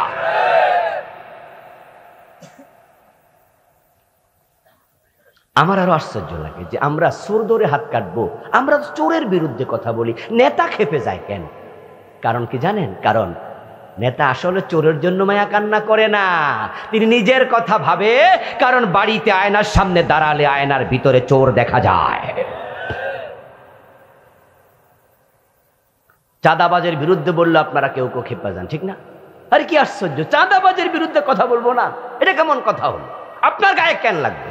আমার আরো আশ্চর্য লাগে যে আমরা চোর ধরে হাত কাটবো, আমরা চোরের বিরুদ্ধে কথা বলি, নেতা খেপে যায় কেন? কারণ কি জানেন? কারণ নেতা আসলে চোরের জন্য মায়া কান্না করে না, তিনি নিজের কথা ভাবে। কারণ বাড়িতে আয়নার সামনে দাঁড়ালে আয়নার ভিতরে চোর দেখা যায়। চাঁদাবাজের বিরুদ্ধে বললে আপনারা কেউ কেউ খেপে যান, ঠিক না? আরে কি আশ্চর্য, চাঁদাবাজের বিরুদ্ধে কথা বলবো না, এটা কেমন কথা হলো? আপনার গায়ে কেন লাগবে?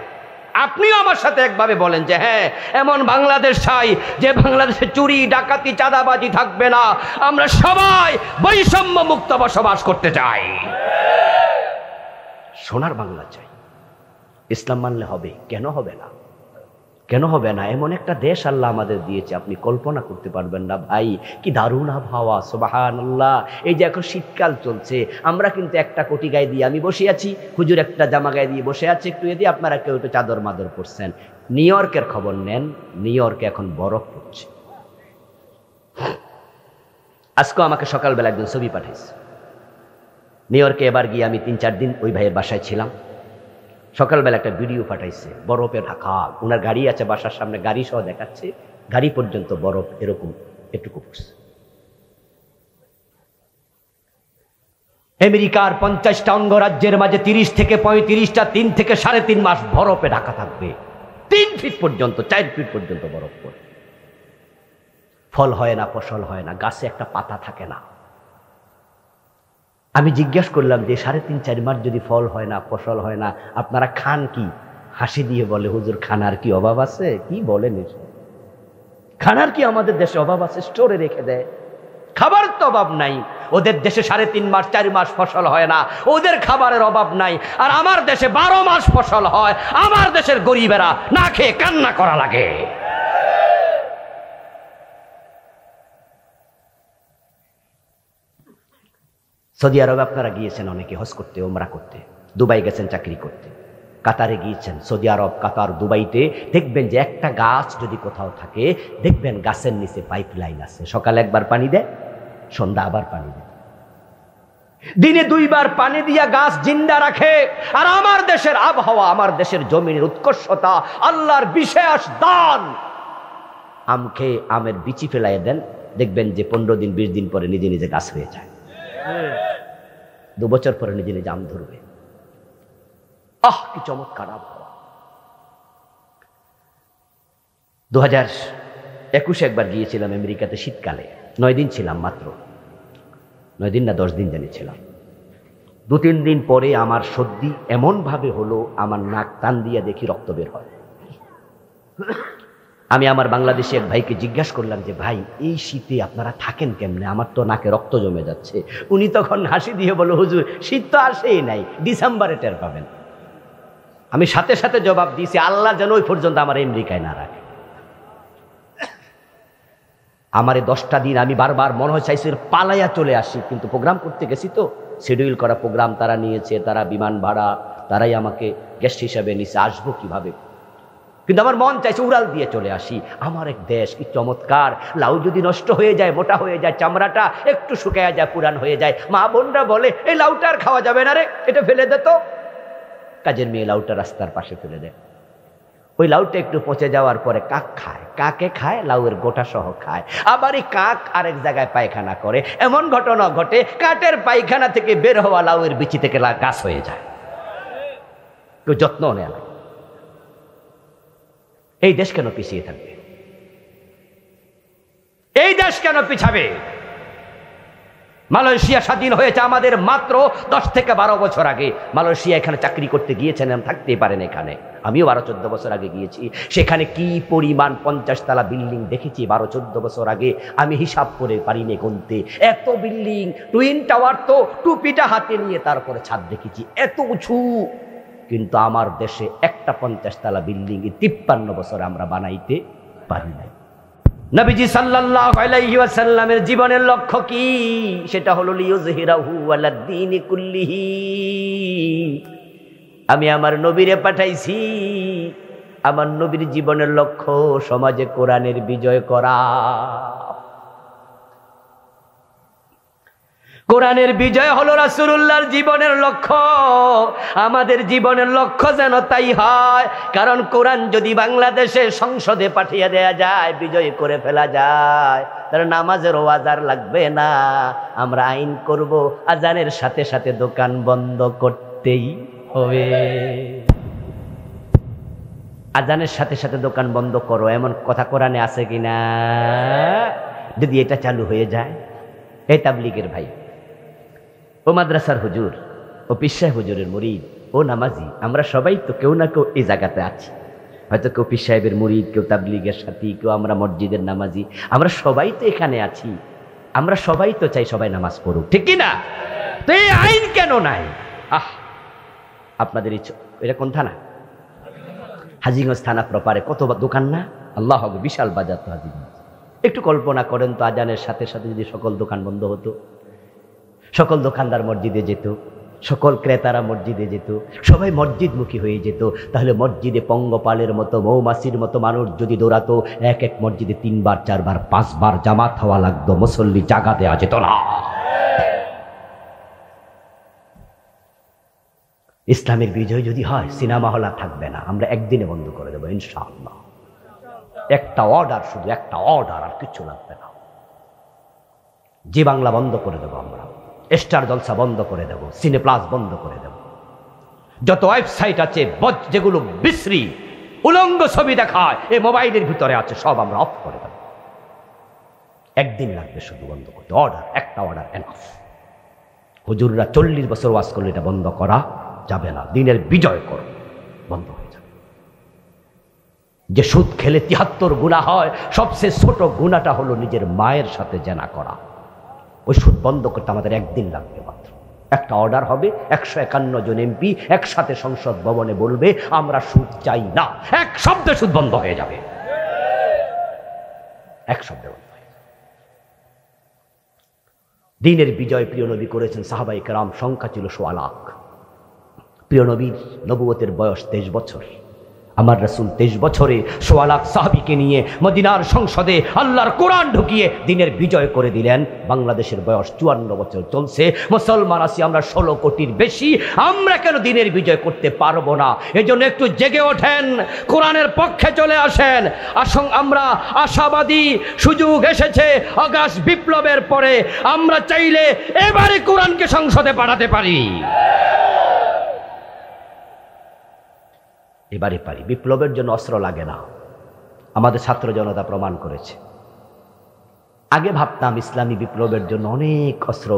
আপনিও আমার সাথে একভাবে বলেন যে হ্যাঁ, এমন বাংলাদেশ চাই যে বাংলাদেশে চুরি ডাকাতি চাঁদাবাজি থাকবে না, আমরা সবাই বৈষম্য মুক্ত বসবাস করতে চাই, সোনার বাংলা চাই। ইসলাম মানলে হবে, কেন হবে না? কেন হবে না? এমন একটা দেশ আল্লাহ আমাদের দিয়েছে, আপনি কল্পনা করতে পারবেন না ভাই, কি দারুণ আবহাওয়া, সুবহানাল্লাহ। এই যে এখন শীতকাল চলছে, আমরা কিন্তু একটা কোটি গায়ে দিয়ে আমি বসে আছি, হুজুর একটা জামা গায়ে দিয়ে বসে আছে, একটু এদিকে আপনারা কেউ একটু চাদর মাদর পরছেন। নিউ ইয়র্কের খবর নেন, নিউ ইয়র্কে এখন বরফ পড়ছে। আজকে আমাকে সকালবেলা একজন ছবি পাঠিয়েছে। নিউ ইয়র্কে এবার গিয়ে আমি 3-4 দিন ওই ভাইয়ের বাসায় ছিলাম। সকালবেলা একটা ভিডিও পাঠাইছে, বরফে ঢাকা, ওনার গাড়ি আছে বাসার সামনে, গাড়ি সহ দেখাচ্ছে, গাড়ি পর্যন্ত বরফ এরকম এটুকু পড়ছে। আমেরিকার 50টা অঙ্গরাজ্যের মাঝে 30 থেকে 35টা 3 থেকে 3.5 মাস বরফে ঢাকা থাকবে। 3 ফিট পর্যন্ত 4 ফিট পর্যন্ত বরফ পড়ে, ফল হয় না, ফসল হয় না, গাছে একটা পাতা থাকে না। আমি জিজ্ঞাসা করলাম যে 3.5-4 মাস যদি ফল হয় না, ফসল হয় না, আপনারা খান কি? হাসি দিয়ে বলে, হুজুর খানার কি অভাব আছে? কি বলেন এসব? খানার কি আমাদের দেশে অভাব আছে? স্টোরে রেখে দেয়, খাবার তো অভাব নাই। ওদের দেশে 3.5 মাস 4 মাস ফসল হয় না, ওদের খাবারের অভাব নাই। আর আমার দেশে 12 মাস ফসল হয়। আমার দেশের গরিবেরা না খেয়ে কান্না করা লাগে। সৌদি আরবে আপনারা গিয়েছেন অনেকে হজ করতে, ওমরা করতে, দুবাই গেছেন চাকরি করতে, কাতারে গিয়েছেন। সৌদি আরব, কাতার, দুবাইতে দেখবেন যে একটা গাছ যদি কোথাও থাকে, দেখবেন গাছের নিচে পাইপ লাইন আছে। সকালে একবার পানি দেয়, সন্ধ্যা আবার পানি দেয়, দিনে 2 বার পানি দিয়া গাছ জিন্দা রাখে। আর আমার দেশের আবহাওয়া, আমার দেশের জমিনের উৎকর্ষতা, আল্লাহর বিশেষ দান। আম খেয়ে আমের বিচি ফেলাই দেন, দেখবেন যে 15 দিন 20 দিন পরে নিজে নিজে গাছ হয়ে যায়। 2 বছর পরে নিজে নিজে আম ধরবে। কি চমৎকার আবহাওয়া। 2021 একবার গিয়েছিলাম আমেরিকাতে শীতকালে, 9 দিন ছিলাম মাত্র, 9 দিন না 10 দিন জানিয়েছিলাম। 2-3 দিন পরে আমার সর্দি এমন ভাবে হলো, আমার নাক টান দিয়ে দেখি রক্ত বের হয়। আমি আমার বাংলাদেশি এক ভাইকে জিজ্ঞাসা করলাম যে ভাই, এই শীতে আপনারা থাকেন কেমনে? আমার তো নাকে রক্ত জমে যাচ্ছে। উনি তখন হাসি দিয়ে বলল, হুজুর শীত তো আসেই নাই, ডিসেম্বরে টের পাবেন। আমি সাথে সাথে জবাব দিয়েছি, আল্লাহ যেন ওই পর্যন্ত আমার আমেরিকায় না রাখে। আমার 10টা দিন আমি বারবার মনে হয় চাইছি পালাইয়া চলে আসি, কিন্তু প্রোগ্রাম করতে গেছি তো, শিডিউল করা প্রোগ্রাম তারা নিয়েছে, তারা বিমান ভাড়া, তারাই আমাকে গেস্ট হিসাবে নিচে, আসবো কিভাবে? কিন্তু আমার মন চাইছে উড়াল দিয়ে চলে আসি। আমার এক দেশ কি চমৎকার। লাউ যদি নষ্ট হয়ে যায়, মোটা হয়ে যায়, চামড়াটা একটু শুকায়া যায়, পুরান হয়ে যায়, মা বোনরা বলে এই লাউটা আর খাওয়া যাবে না রে, এটা ফেলে দে তো। কাজের মেয়ে লাউটা রাস্তার পাশে ফেলে দেয়। ওই লাউটা একটু পচে যাওয়ার পরে কাক খায়, কাকে খায়? লাউয়ের গোটা সহ খায়। আবার এই কাক আরেক জায়গায় পায়খানা করে। এমন ঘটনা ঘটে, কাঠের পায়খানা থেকে বের হওয়া লাউয়ের বিচি থেকে গাছ হয়ে যায়। কেউ যত্ন নেয় না। এই দেশ কেন পিছিয়ে থাকবে? এই দেশ কেন পিছাবে? মালয়েশিয়া স্বাধীন হয়েছে আমাদের মাত্র 10 থেকে 12 বছর আগে। মালয়েশিয়া এখানে চাকরি করতে গিয়েছেন, থাকতেই পারেন এখানে। আমিও 12-14 বছর আগে গিয়েছি। সেখানে কি পরিমাণ 50 তলা বিল্ডিং দেখেছি 12-14 বছর আগে। আমি হিসাব করে পারিনি গুনতে, এত বিল্ডিং, টুইন টাওয়ার তো টুপিটা হাতে নিয়ে তারপরে ছাদ দেখেছি, এত উঁচু। কিন্তু আমার দেশে একটা 50 তলা বিল্ডিং 53 বছর আমরা বানাইতে পারি নাই। নবীজি সাল্লাল্লাহু আলাইহি ওয়াসাল্লামের জীবনের লক্ষ্য কি? সেটা হলো লিইয়ুযহিরাহু আলাদ দীনি কুল্লিহি। আমি আমার নবীরে পাঠাইছি, আমার নবীর জীবনের লক্ষ্য সমাজে কোরআনের বিজয় করা। কোরআনের বিজয় হলো রাসূলুল্লাহর জীবনের লক্ষ্য। আমাদের জীবনের লক্ষ্য যেন তাই হয়। কারণ কোরআন যদি বাংলাদেশে সংসদে পাঠিয়ে দেয়া যায়, বিজয় করে ফেলা যায়, তাহলে নামাজের ওয়াজার লাগবে না। আমরা আইন করব, আজানের সাথে সাথে দোকান বন্ধ করতেই হবে। আজানের সাথে সাথে দোকান বন্ধ করো, এমন কথা কোরআনে আছে কিনা? যদি এটা চালু হয়ে যায়, এই তাবলীগের ভাই, ও মাদ্রাসার হুজুর, ও পীর সাহেব হুজুরের মুরিদ, ও নামাজি, আমরা সবাই তো কেউ না কেউ এই জায়গাতে আছি। হয়তো কেউ পীর সাহেবের মুরিদ, কেউ তাবলীগের সাথী, কেউ আমরা মসজিদের নামাজি। আমরা সবাই তো এখানে আছি। আমরা সবাই তো চাই সবাই নামাজ পড়ুক, ঠিক কি না? তো এই আইন কেন নাই? আপনাদের এটা কোন থানা? হাজীগঞ্জ থানা প্রপারে কত দোকান না? আল্লাহ, বিশাল বাজার তো হাজীগঞ্জ। একটু কল্পনা করেন তো, আজানের সাথে সাথে যদি সকল দোকান বন্ধ হতো, সকল দোকানদার মসজিদে যেত, সকল ক্রেতারা মসজিদে যেত, সবাই মসজিদমুখী হয়ে যেত, তাহলে মসজিদে পঙ্গপালের মতো, মৌমাছির মতো মানুষ যদি দৌড়াতো, এক এক মসজিদে 3 বার 4 বার 5 বার জামাত হওয়া লাগতো, মুসল্লি জাগা দেওয়া যেত না। ইসলামের বিজয় যদি হয়, সিনেমা হল থাকবে না, আমরা একদিনে বন্ধ করে দেবো ইনশাআল্লাহ। একটা অর্ডার, শুধু একটা অর্ডার, আর কিছু লাগবে না। যে বাংলা বন্ধ করে দেবো আমরা, স্টার জলসা বন্ধ করে দেব, সিনে প্লাস বন্ধ করে দেব, যত ওয়েবসাইট আছে যেগুলো বিশ্রী উলঙ্গ ছবি দেখায় এই মোবাইলের ভিতরে আছে সব আমরা অফ করে দেব। একদিন লাগবে শুধু বন্ধ করতে, অর্ডার, একটা অর্ডার এনাফ। হুজুররা 40 বছর ওয়াজ করলে এটা বন্ধ করা যাবে না। দিনের বিজয় করো, বন্ধ হয়ে যাবে। যে সুদ খেলে 73 গুনাহ হয়, সবচেয়ে ছোট গুনাহটা হলো নিজের মায়ের সাথে জেনা করা। ওই সুদ বন্ধ করতে আমাদের একদিন লাগবে মাত্র। একটা অর্ডার হবে, 151 জন এমপি একসাথে সংসদ ভবনে বলবে আমরা সুদ চাই না, এক শব্দে সুদ বন্ধ হয়ে যাবে, এক শব্দে বন্ধ হয়ে যাবে। দিনের বিজয় প্রিয় নবী করেছেন, সাহাবায়ে কেরাম সংখ্যা ছিল 1.25 লাখ। প্রিয় নবীর নবুয়তের বয়স 23 বছর। আমার রাসূল 23 বছরে 1.25 লাখ সাহাবীকে নিয়ে মদিনার সংসদে আল্লাহর কোরআন ঢুকিয়ে দিনের বিজয় করে দিলেন। বাংলাদেশের বয়স 54 বছর চলছে, মুসলমান আছি আমরা 16 কোটির বেশি। আমরা কেন দিনের বিজয় করতে পারবো না? এজন্য একটু জেগে ওঠেন, কোরআনের পক্ষে চলে আসেন। আমরা আশাবাদী, সুযোগ এসেছে আগস্ট বিপ্লবের পরে। আমরা চাইলে এবারে কোরআনকে সংসদে পাঠাতে পারি, এবারে পারি। বিপ্লবের জন্য অস্ত্র লাগে না, আমাদের ছাত্র জনতা প্রমাণ করেছে। আগে ভাবতাম ইসলামী বিপ্লবের জন্য অনেক অস্ত্র,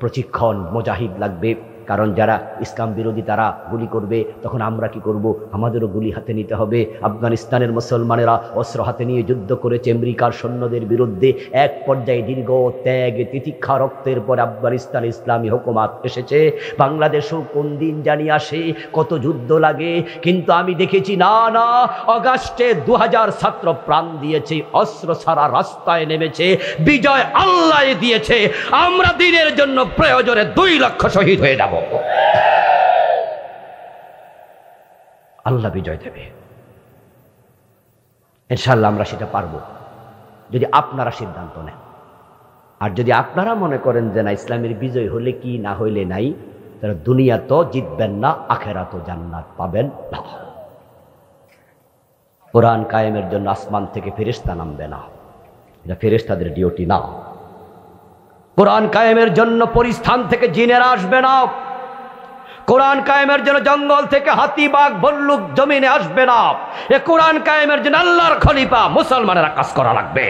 প্রশিক্ষণ, মুজাহিদ লাগবে, কারণ যারা ইসলাম বিরোধী তারা গুলি করবে, তখন আমরা কি করব? আমাদেরও গুলি হাতে নিতে হবে। আফগানিস্তানের মুসলমানেরা অস্ত্র হাতে নিয়ে যুদ্ধ করেছে আমেরিকার সৈন্যদের বিরুদ্ধে। এক পর্যায়ে দীর্ঘ ত্যাগ, তিতিক্ষা, রক্তের পর আফগানিস্তানে ইসলামী হুকুমত এসেছে। বাংলাদেশেও কোন দিন জানি আসে, কত যুদ্ধ লাগে, কিন্তু আমি দেখেছি না না, অগাস্টে 2000 ছাত্র প্রাণ দিয়েছে, অস্ত্র ছাড়া রাস্তায় নেমেছে, বিজয় আল্লাহ দিয়েছে। আমরা দিনের জন্য প্রয়োজনে 2 লক্ষ শহীদ হয়ে যাব, আল্লাহ বিজয় দেবে ইনশাআল্লাহ। আমরা সেটা পারবো যদি আপনারা সিদ্ধান্ত নেন। আর যদি আপনারা মনে করেন যে না, ইসলামের বিজয় হলে কি, না হইলে নাই, তাহলে দুনিয়া তো জিতবেন না, আখেরাত জান্নাত পাবেন না। কোরআন কায়েমের জন্য আসমান থেকে ফেরেশতা নামবে না, এটা ফেরেশতাদের ডিউটি না। কোরআন কায়েমের জন্য পরিস্থান থেকে জিনেরা আসবে না। কোরআন কায়েমের জন্য জঙ্গল থেকে হাতি, বাঘ, ভল্লুক জমিনে আসবে না। এ কোরআন কায়েমের জন্য আল্লাহর খলিফা মুসলমানেরা কাজ করা লাগবে।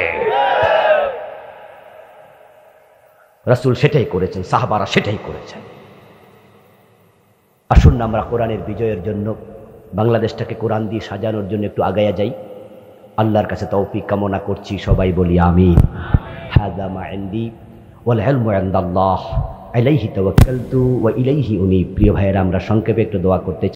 রাসূল সেটাই করেছেন, সাহাবারা সেটাই করেছেন। আসুন না আমরা কোরআনের বিজয়ের জন্য, বাংলাদেশটাকে কোরআন দিয়ে সাজানোর জন্য একটু আগায়া যাই। আল্লাহর কাছে তৌফিক কামনা করছি, সবাই বলি আমিন। হাযা মা ইনদি ওয়াল ইলমু ইনদাল্লাহ, আলাইহি তাওয়াক্কালতু ওয়া ইলাইহি উনীব। প্রিয় ভাইয়েরা, আমরা সংক্ষেপে একটু দোয়া করতে